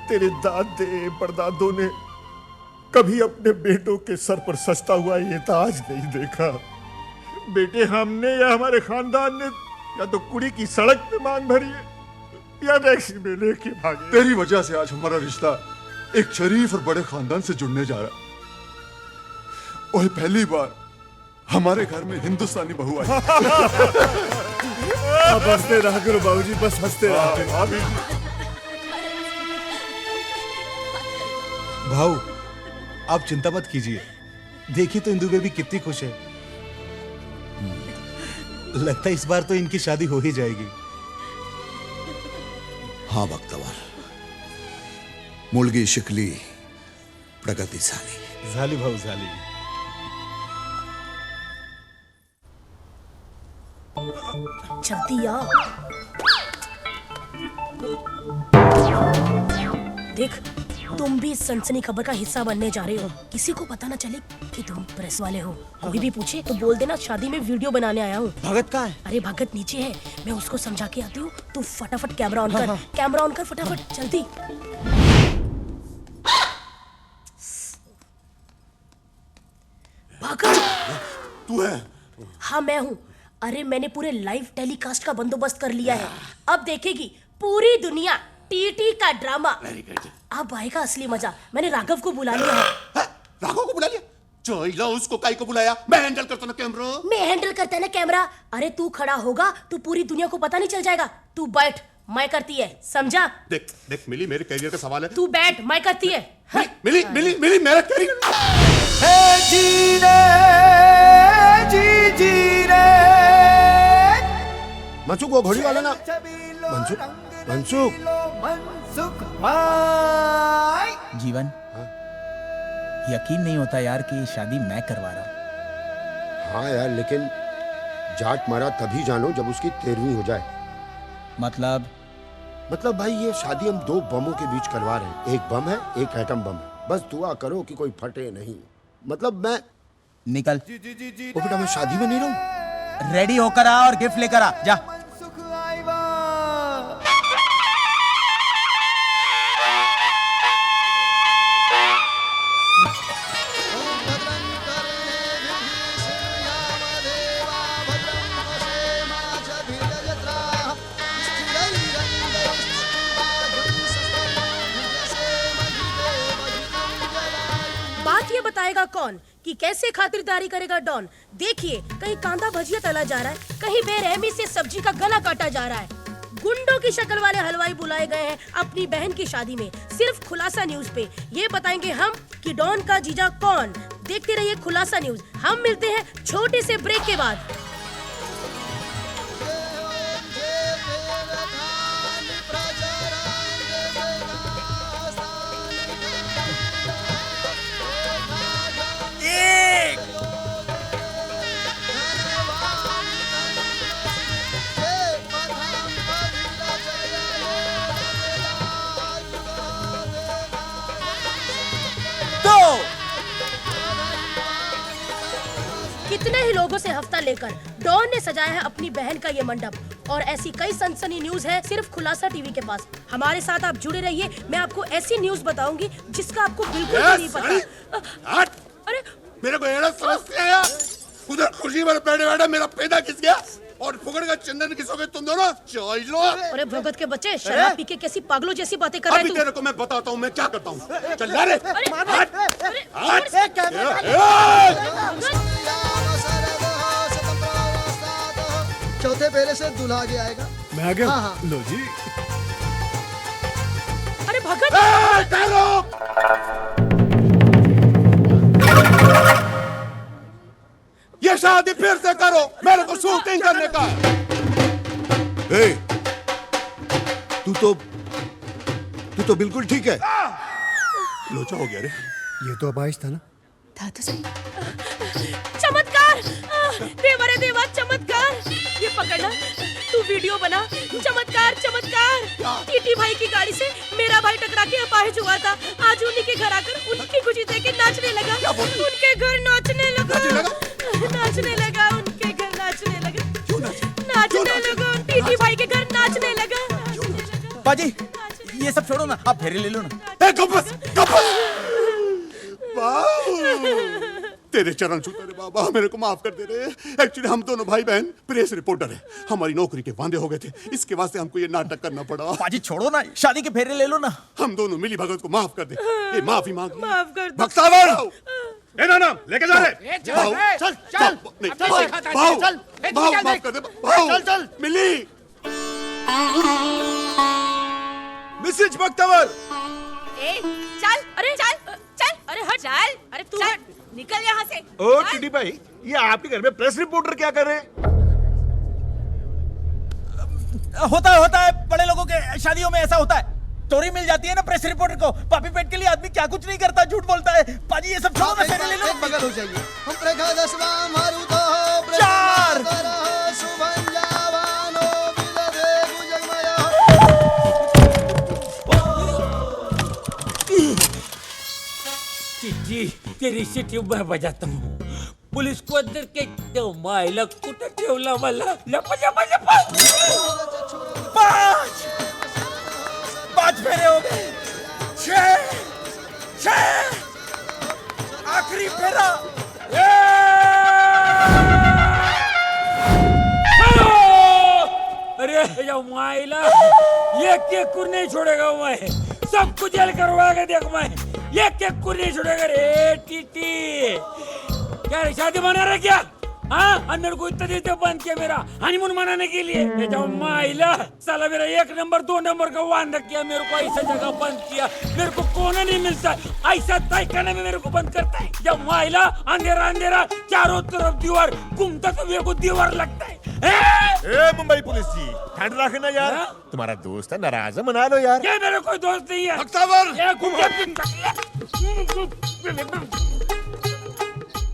Speaker 9: तेरे दादे परदादों ने कभी अपने बेटों के सर पर सजता हुआ ये ताज नहीं देखा। बेटे, हमने या हमारे खानदान ने या तो कुड़ी की सड़क पे मांग भरी है या टैक्सी में लेके भागे।
Speaker 11: तेरी वजह से आज हमारा रिश्ता एक शरीफ और बड़े खानदान से जुड़ने जा रहा है। और पहली बार हमारे घर में हिंदुस्तानी बहू आई।
Speaker 17: आप हंसते रहा करो बाबूजी, बस हंसते रहा करो।
Speaker 7: भाऊ, आप चिंता मत कीजिए, देखिए तो इंदु बेबी कितनी खुश है। लगता है इस बार तो इनकी शादी हो ही जाएगी।
Speaker 16: हाँ बख्तवर, मुलगी शिकली प्रगति झाली।
Speaker 7: झाली भाऊ झाली।
Speaker 19: जल्दी आ। देख, तुम भी इस सनसनी खबर का हिस्सा बनने जा रहे हो। किसी को पता ना चले कि तुम प्रेस वाले हो। कोई भी पूछे तो बोल देना शादी में वीडियो बनाने आया हूँ।
Speaker 7: भगत कहाँ है?
Speaker 19: अरे भगत नीचे है, मैं उसको समझा के आती हूँ। तू फटाफट कैमरा ऑन कर। कैमरा ऑन कर फटाफट, जल्दी। भगत,
Speaker 4: तू है?
Speaker 19: हाँ मैं हूँ। अरे मैंने पूरे लाइव टेलीकास्ट का बंदोबस्त कर लिया है। अब देखेगी पूरी दुनिया टीटी का ड्रामा। अब आएगा असली मजा। मैंने राघव को बुला लिया है।
Speaker 4: राघव को बुला लिया? चोइला, उसको काई को बुलाया? मैं हैंडल करता ना कैमरा।
Speaker 19: मैं हैंडल करता है ना कैमरा। अरे तू खड़ा होगा तो पूरी दुनिया को पता नहीं चल जाएगा। तू बैठ, मैं करती है, समझा?
Speaker 4: देख देख मिली, मेरे कैरियर का सवाल है।
Speaker 19: तू बैठ, मैं करती है।
Speaker 4: मिली मिली मिली, मेरा कैरियर।
Speaker 5: जी रे, जी रे।
Speaker 14: मनसुख, वो घोड़ी वाला ना। मनसुख, मनसुख।
Speaker 6: जीवन, यकीन नहीं होता यार कि ये शादी मैं करवा रहा हूँ।
Speaker 14: हाँ यार, लेकिन जाट मारा तभी जानो जब उसकी 13वीं हो जाए। मतलब भाई, ये शादी हम 2 बमों के बीच करवा रहे हैं। एक बम है, एक एटम बम है। बस दुआ करो कि कोई फटे नहीं। मतलब मैं
Speaker 6: निकल।
Speaker 14: ओ बेटा, मैं शादी में नहीं रहूं।
Speaker 6: रेडी होकर आ और गिफ्ट लेकर आ जा।
Speaker 19: बात ये बताएगा कौन कि कैसे खातिरदारी करेगा डॉन। देखिए, कहीं कांदा भजिया तला जा रहा है, कहीं बेरहमी से सब्जी का गला काटा जा रहा है। गुंडों की शक्ल वाले हलवाई बुलाए गए हैं अपनी बहन की शादी में। सिर्फ खुलासा न्यूज पे ये बताएंगे हम कि डॉन का जीजा कौन। देखते रहिए खुलासा न्यूज। हम मिलते हैं छोटे से ब्रेक के बाद। कितने ही लोगों से हफ्ता लेकर डॉन ने सजाया है अपनी बहन का ये मंडप। और ऐसी कई सनसनी न्यूज है सिर्फ खुलासा टीवी के पास। हमारे साथ आप जुड़े रहिए। मैं आपको ऐसी न्यूज बताऊंगी जिसका आपको बिल्कुल भी नहीं पता।
Speaker 4: अरे मेरे को एड़ा समझ के आया। उधर खुशी पर बैठे बैठे मेरा पैदा किस गया और फुकड़ का चंदन किसोगे तुम दोनों? चलो।
Speaker 19: अरे भगत के बच्चे, शराब पी के कैसी पागलों जैसी बातें कर रहे
Speaker 4: अभी
Speaker 19: तू।
Speaker 4: तेरे को मैं बताता हूँ मैं क्या करता हूँ। चल जा रे।
Speaker 22: चौथे फेरे से दूल्हा आगे आएगा।
Speaker 17: मैं आ गया।
Speaker 22: हाँ।
Speaker 17: लो जी।
Speaker 19: अरे भगत,
Speaker 4: ये शादी फिर से करो, मेरे को शूटिंग करने का।
Speaker 16: ए, तू तो बिल्कुल ठीक है।
Speaker 4: लोचा हो गया रे।
Speaker 17: ये तो अबाइश था ना?
Speaker 19: था तो सही। चमत्कार, देवा रे देवा, चमत्कार। ये पकड़ना, तू वीडियो बना। चमत्कार चमत्कार। टीटी भाई की गाड़ी से मेरा भाई टकरा के अपाहिज हुआ था। आज उन्हीं के घर आकर उनकी खुशी देख के नाचने लगा। उनके घर नाचने लगा। नाचने लगा, उनके घर नाचने लगा। नाचने लगा, टीटी भाई के घर नाचने लगा।
Speaker 6: बाजी, ये सब छोड़ो ना, आप फेरे ले लो ना।
Speaker 4: तेरे चरण छूते रे बाबा, मेरे को माफ कर दे रे। एक्चुअली हम दोनों भाई बहन प्रेस रिपोर्टर हैं। हमारी नौकरी के वादे हो गए थे, इसके वास्ते हमको ये नाटक करना पड़ा।
Speaker 6: बाजी छोड़ो ना, शादी के फेरे ले लो ना।
Speaker 4: हम दोनों मिली भगत को माफ कर दे। ये माफी मांग।
Speaker 19: माफ कर दो।
Speaker 4: भक्तावर, ए ना लेके जा रे।
Speaker 22: चल चल
Speaker 4: भाव माफ कर दे। भाव
Speaker 22: चल
Speaker 4: मिली।
Speaker 9: मिसेज भक्तावर,
Speaker 1: ए, चल, अरे चल, चल, अरे हट, चल, अरे तू हट, निकल यहाँ से।
Speaker 9: ओ टीटी भाई, ये आपके घर में प्रेस रिपोर्टर क्या कर रहे हैं?
Speaker 6: होता है, बड़े लोगों के शादियों में ऐसा होता है। चोरी मिल जाती है ना प्रेस रिपोर्टर को। पापी पेट के लिए आदमी क्या कुछ नहीं करता, झूठ बोलता है। पाजी ये सब छोड़ो ना, फेरे ले लो।
Speaker 22: बगल हो जाइए। हम प्रगादस्वा मारुतो
Speaker 6: चार।
Speaker 10: चिट्ठी तेरी सिटी मैं बजाता हूँ। पुलिस को अंदर के दो मायला कुठे ठेवला मला।
Speaker 6: पांच फेरे हो गए। छह, आखिरी फेरा।
Speaker 10: अरे या मायला, ये केक को नहीं छोड़ेगा मैं। सब कुछ जेल करवाएगा देख मैं। ये केक को नहीं छोड़ेगा रे टीटी। क्या रे, शादी मना रहा क्या? हाँ, अंदर को इतना देते बंद किया मेरा हनीमून मनाने के लिए। ये जाओ माइला, साला मेरा 1 नंबर 2 नंबर का वादा किया, मेरे को ऐसा जगह बंद किया। मेरे को कोना नहीं मिलता, ऐसा तयखाने में मेरे को बंद करता है। जब माइला अंधेरा अंधेरा, चारों तरफ दीवार, घूमता तो मेरे को दीवार लगता है।
Speaker 9: ए मुंबई पुलिस जी, ठंड रखना यार। तुम्हारा दोस्त है, नाराज है, मना लो यार।
Speaker 10: ये मेरा कोई दोस्त नहीं है।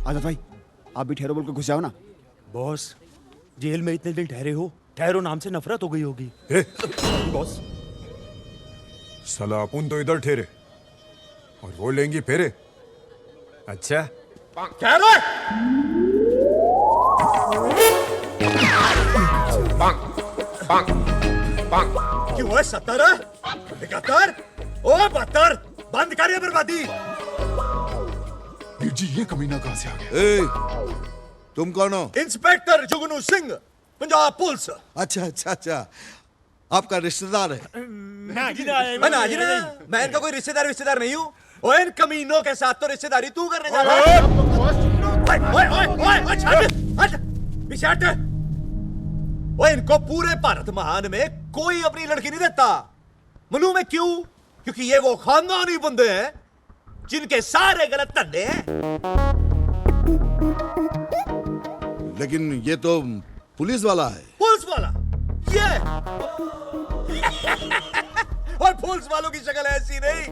Speaker 13: आजाद भाई, आप भी ठहरो बोल के घुस जाओ ना।
Speaker 8: बॉस, जेल में इतने दिन ठहरे हो, ठहरो नाम से नफरत हो गई होगी।
Speaker 21: बॉस, साला अपन तो इधर ठहरे और वो लेंगी फेरे। अच्छा
Speaker 9: क्या रे? क्यों है 70? 71? ओ 72, बंद करिए बर्बादी।
Speaker 11: वीर जी, ये कमीना कहां से आ गया?
Speaker 16: तुम कौन हो?
Speaker 9: इंस्पेक्टर जुगनू सिंह, पंजाब पुलिस।
Speaker 16: अच्छा, आपका रिश्तेदार है?
Speaker 2: मैं इनका कोई रिश्तेदार नहीं हूँ। ओए, इन कमीनों के साथ तो रिश्तेदारी तू करने जा रहा है। पीछे हट। ओए, इनको पूरे भारत महान में कोई अपनी लड़की नहीं देता। मालूम है क्यों? क्योंकि ये वो खानदानी बंदे हैं जिनके सारे गलत धंधे हैं।
Speaker 16: लेकिन ये तो पुलिस वाला है।
Speaker 2: पुलिस वाला? ये और पुलिस वालों की शक्ल ऐसी नहीं,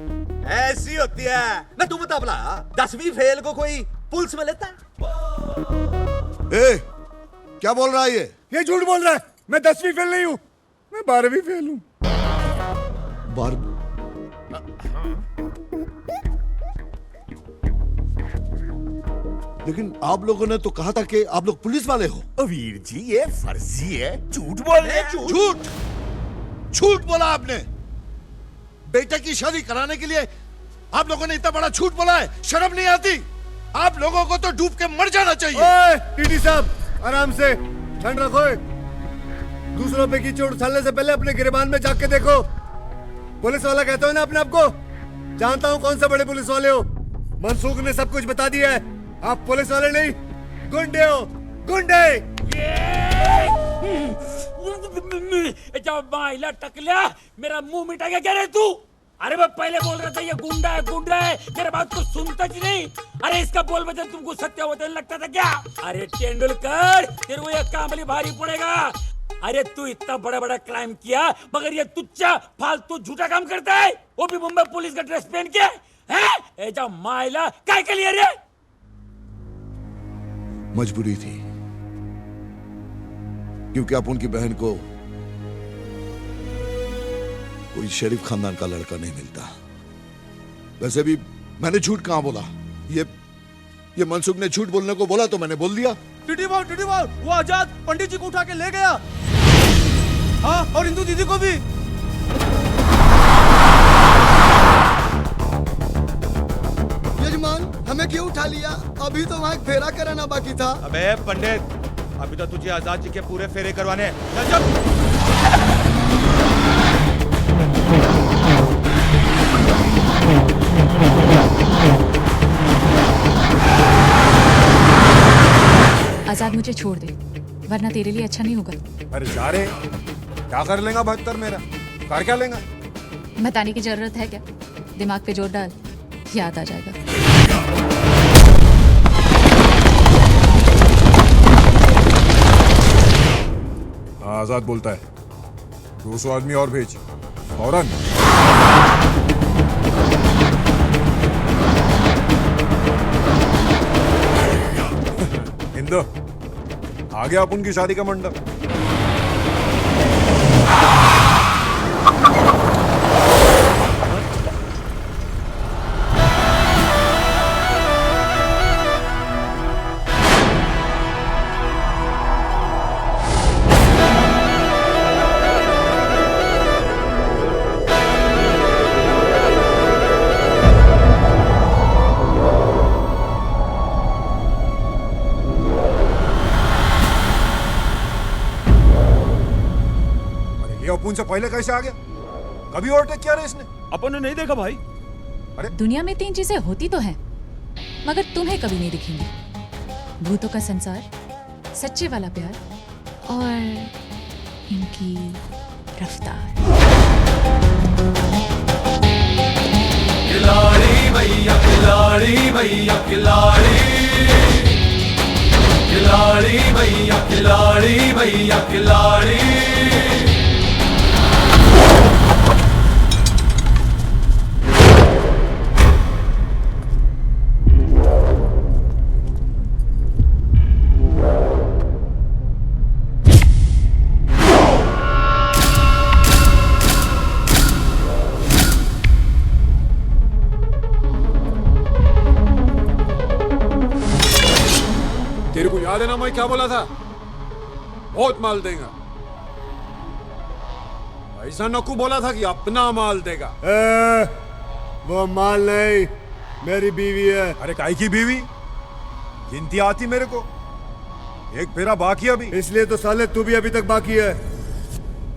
Speaker 2: ऐसी होती है ना। तू बता भला, 10वीं फेल को कोई पुलिस में लेता है?
Speaker 16: क्या बोल रहा है
Speaker 17: ये झूठ बोल रहा है। मैं 10वीं फेल नहीं हूँ, मैं 12वीं फेल हूँ।
Speaker 16: 12? लेकिन आप लोगों ने तो कहा था कि आप लोग पुलिस वाले हो।
Speaker 9: वीर जी, ये फर्जी है, झूठ बोल रहे हैं।
Speaker 16: झूठ बोला आपने। बेटे की शादी कराने के लिए आप लोगों ने इतना बड़ा झूठ बोला है, शर्म नहीं आती? आप लोगों को तो डूब के मर जाना चाहिए।
Speaker 17: ओए टीटी साहब, आराम से, ठंड रखो। दूसरों पे कीचड़ उछालने से पहले अपने गिरबान में जाके देखो। पुलिस वाला कहते हो ना अपने आप को? जानता हूँ कौन से बड़े पुलिस वाले हो। मनसूख ने सब कुछ बता दिया है। आप पुलिस वाले नहीं, गुंडे हो, गुंडे।
Speaker 10: जब माइला टकला, मेरा मुंह मिटा गया। क्या रे तू? अरे मैं पहले बोल रहा था ये गुंडा है। मेरे बात को सुनता ही नहीं। अरे इसका बोल बचन तुमको सत्य होता लगता था क्या? अरे तेंदुलकर, तेरे को ये कामली भारी पड़ेगा। अरे तू इतना बड़ा क्राइम किया, मगर ये तुच्चा फालतू झूठा काम करता है, वो भी मुंबई पुलिस का ड्रेस पहन के। हैं? ए जा माइला, काय के लिए रे?
Speaker 16: मजबूरी थी, क्योंकि आप उनकी बहन को कोई शरीफ खानदान का लड़का नहीं मिलता। वैसे भी मैंने झूठ कहां बोला? ये मनसुख ने झूठ बोलने को बोला तो मैंने बोल दिया।
Speaker 2: टीटी बाल, वो आजाद पंडित जी को उठा के ले गया। हाँ, और इंदू दीदी को भी।
Speaker 22: यजमान, हमें क्यों उठा लिया? अभी तो वहाँ एक फेरा कराना बाकी था।
Speaker 2: अबे पंडित, अभी तो तुझे आजाद जी के पूरे फेरे करवाने हैं। चल।
Speaker 15: आजाद, मुझे छोड़ दे, वरना तेरे लिए अच्छा नहीं होगा।
Speaker 21: अरे जा रे, क्या कर लेगा 72 मेरा? कर क्या लेगा?
Speaker 15: बताने की जरूरत है क्या? दिमाग पे जोर डाल, याद आ जाएगा।
Speaker 21: आजाद बोलता है 200 आदमी और भेज फौरन। हिंदू आ गया अपन की शादी का मंडप। अपन से पहले कैसे आ गया? कभी ओवरटेक किया रे इसने?
Speaker 2: अपन ने नहीं देखा भाई।
Speaker 21: अरे
Speaker 15: दुनिया में 3 चीजें होती तो हैं, मगर तुम्हें कभी नहीं दिखेंगी। भूतों का संसार, सच्चे वाला प्यार और इनकी रफ्तार।
Speaker 5: खिलाड़ी भैया, खिलाड़ी भैया, खिलाड़ी, खिलाड़ी भैया, खिलाड़ी भैया, खिलाड़ी।
Speaker 21: तेरे को याद है ना मैं क्या बोला था? बहुत माल देगा। ऐसा नक्कू बोला था कि अपना माल देगा।
Speaker 17: वो माल नहीं, मेरी बीवी है।
Speaker 21: अरे काई की बीवी? गिनती आती मेरे को, एक फेरा बाकी अभी।
Speaker 17: इसलिए तो साले तू भी अभी तक बाकी है।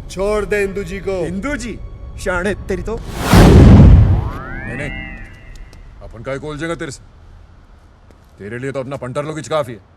Speaker 17: छोड़ दे इंदू जी को।
Speaker 21: इंदू जी शाणे तेरी तो। नहीं, अपन का कोल जगह तेरे से। तेरे लिए तो अपना पंटर लोग काफी है।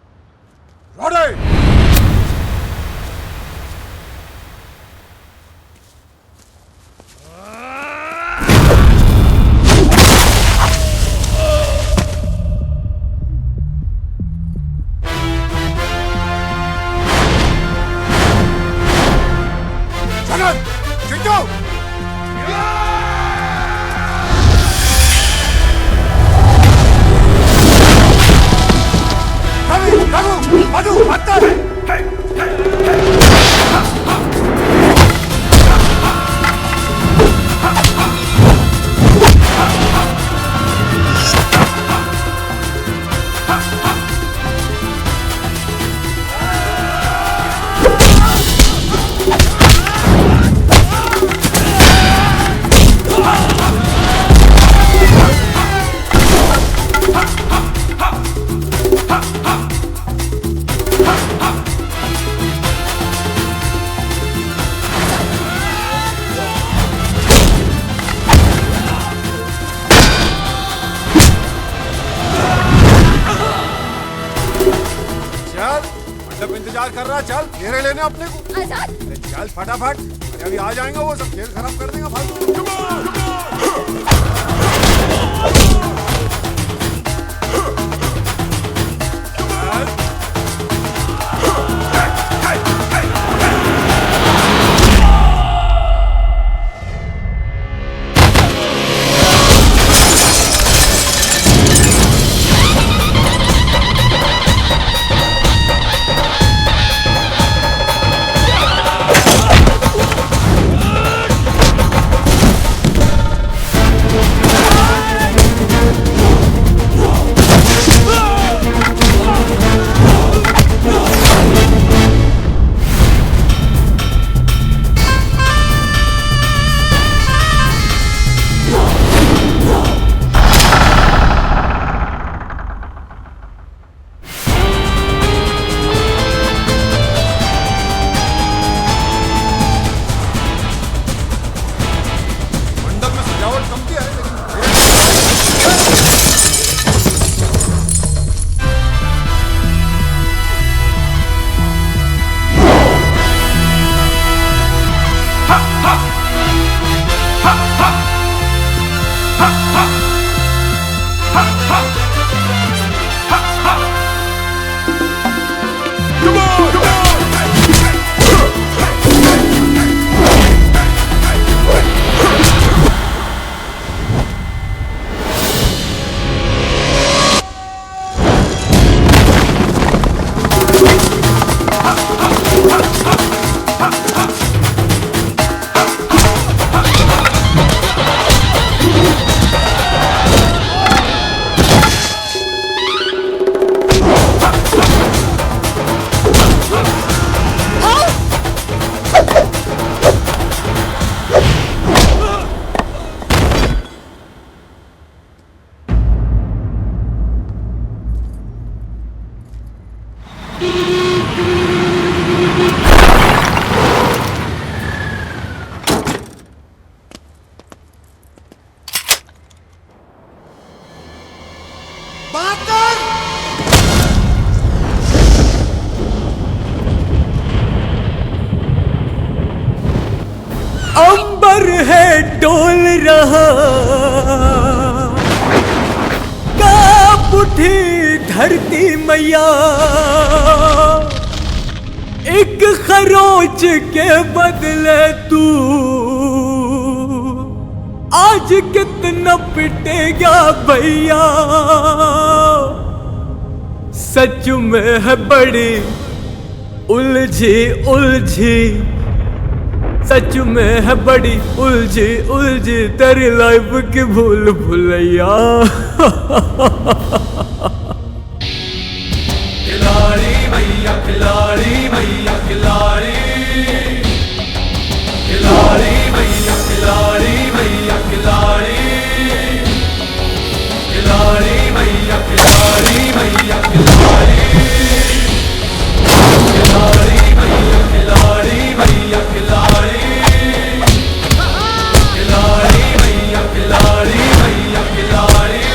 Speaker 21: इंतजार कर रहा, चल घेरे लेने अपने को।
Speaker 15: आजाद,
Speaker 21: चल फटाफट, अभी आ जाएंगे वो सब, खेल खराब कर देंगे फालतू।
Speaker 11: समझे है लेकिन
Speaker 5: अंबर है डोल रहा, कांप उठी धरती मैया, एक खरोच के बदले तू आज कितना पिटेगा भैया। सच में है बड़ी उलझी उलझी, सच में है बड़ी उलझी उलझी तेरी लाइफ की भूल भुलैया।
Speaker 3: खिलाड़ी भैया खिलाड़ी भैया खिलाड़ी, खिलाड़ी भैया खिलाड़ी भैया खिलाड़ी, खिलाड़ी भैया खिलाड़ी भैया खिलाड़ी, खिलाड़ी भैया खिलाड़ी भैया खिलाड़ी, खिलाड़ी भैया खिलाड़ी भैया खिलाड़ी।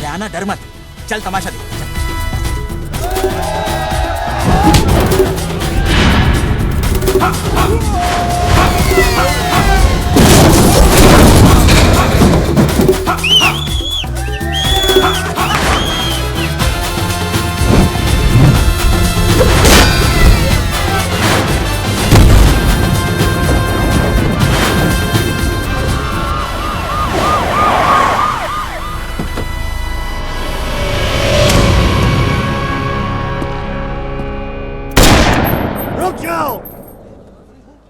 Speaker 6: आना डर मत, चल तमाशा देख।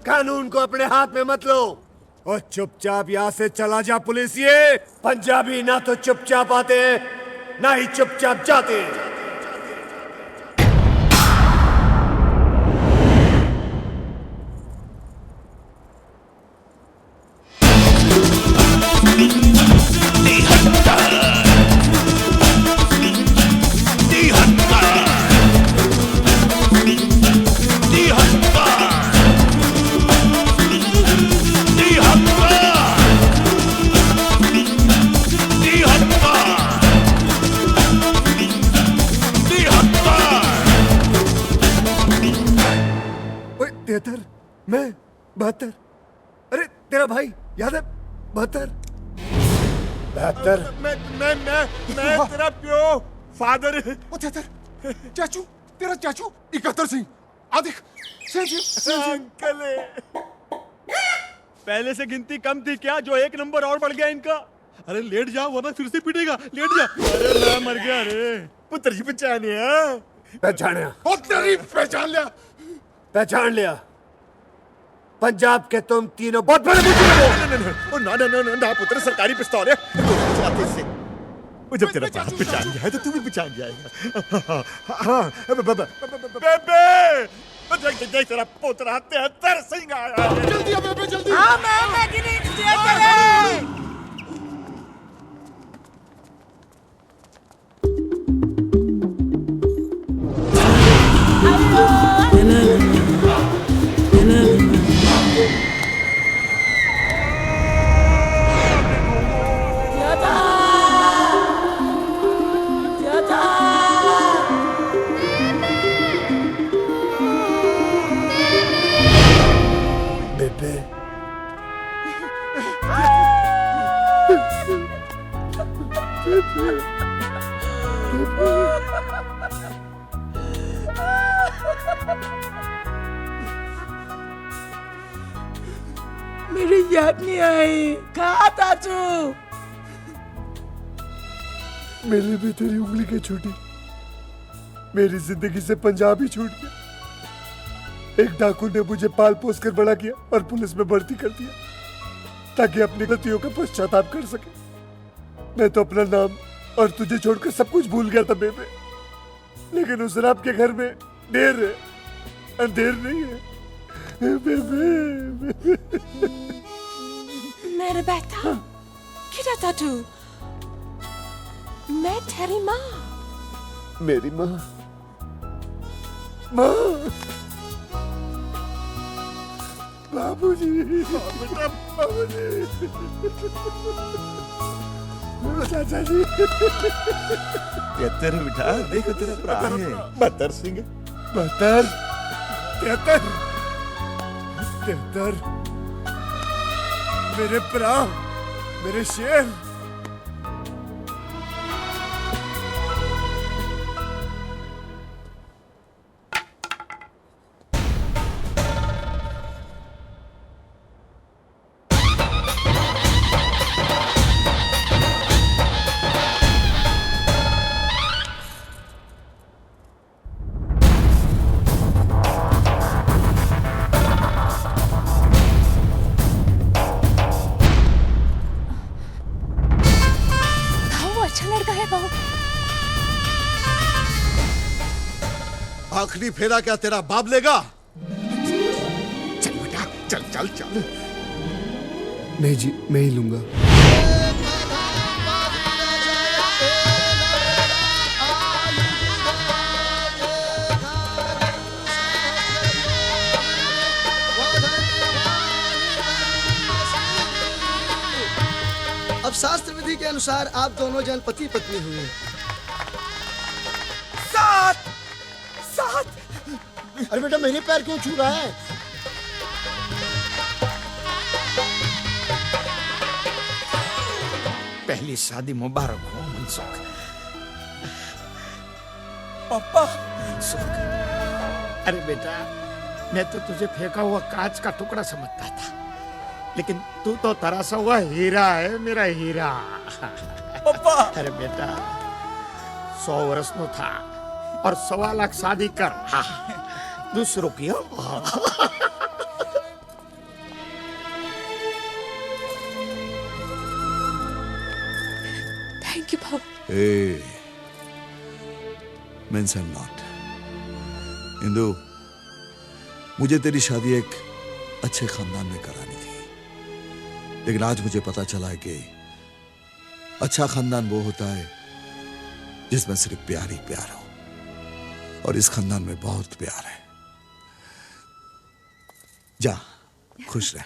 Speaker 17: कानून को अपने हाथ में मत लो और चुपचाप यहाँ से चला जा पुलिसिए। पंजाबी ना तो चुपचाप आते हैं ना ही चुपचाप जाते हैं। तेतर मैं 72, अरे तेरा भाई याद है 72
Speaker 11: मैं तेरा प्यो फादर। ओ तेतर चाचू, तेरा चाचू 71 सिंह आदिक
Speaker 17: अंकल पहले से गिनती कम थी क्या जो एक नंबर और बढ़ गया इनका? अरे लेट जाओ वरना फिर से पिटेगा, लेट जा। अरे मैं मर गया रे पुत्र जी पहचानिया पहचान लिया। पंजाब के तुम तीनों बहुत बड़े मुजरिम हो। ना पुत्र सरकारी पिस्तौल है। वो जब तेरा बाप पहचान जाए तो तू भी पहचान जाएगा। हाँ, बेबे, देख तेरा पोतरा 73 सिंह आया है।
Speaker 22: जल्दी आ बेबे जल्दी।
Speaker 1: हाँ मैं गिनी करे।
Speaker 17: बेबे,
Speaker 1: मेरी याद नहीं आई। कहा था तू?
Speaker 17: मेरे भी तेरी उंगली के छूटी, मेरी जिंदगी से पंजाब ही छूट गया। एक डाकू ने मुझे पाल पोस कर बड़ा किया और पुलिस में भर्ती कर दिया ताकि अपनी गलतियों का पश्चाताप कर सके। मैं तो अपना नाम और तुझे छोड़कर सब कुछ भूल गया था बेबे, लेकिन उस रात के घर में देर है, अंधेर नहीं है बेबे।
Speaker 1: मेरे बेटा, किधर था तू? मैं तेरी माँ।
Speaker 17: मेरी माँ, माँ, बाबूजी, बेटा बाबूजी, चाचा जी।
Speaker 9: तेरे बेटा देखो तेरा भरा है।
Speaker 17: बहत्तर सिंह, 72, 73, 73, मेरे भरा, मेरे शेर।
Speaker 16: आखिरी फेरा क्या तेरा बाप लेगा?
Speaker 17: चल बेटा, चल चल चल। नहीं जी, मैं ही लूंगा।
Speaker 22: अब शास्त्र विधि के अनुसार आप दोनों जन पति पत्नी हुए।
Speaker 14: साथ साथ। अरे बेटा मेरे पैर क्यों छू रहा है?
Speaker 12: पहली शादी मुबारक हो मनसुख।
Speaker 14: पापा।
Speaker 12: अरे बेटा, मैं तो तुझे फेंका हुआ कांच का टुकड़ा समझता था, लेकिन तू तो तरासा हुआ हीरा है, मेरा हीरा।
Speaker 14: पापा।
Speaker 12: अरे बेटा, 100 वर्ष नो था और 1.25 लाख शादी कर। दूसरों की
Speaker 15: thank you Baba.
Speaker 16: Hey, mention not. Indu, मुझे तेरी शादी एक अच्छे खानदान में करानी थी, लेकिन आज मुझे पता चला है कि अच्छा खानदान वो होता है जिसमें सिर्फ प्यार ही प्यार हो, और इस खानदान में बहुत प्यार है। जा, खुश रह।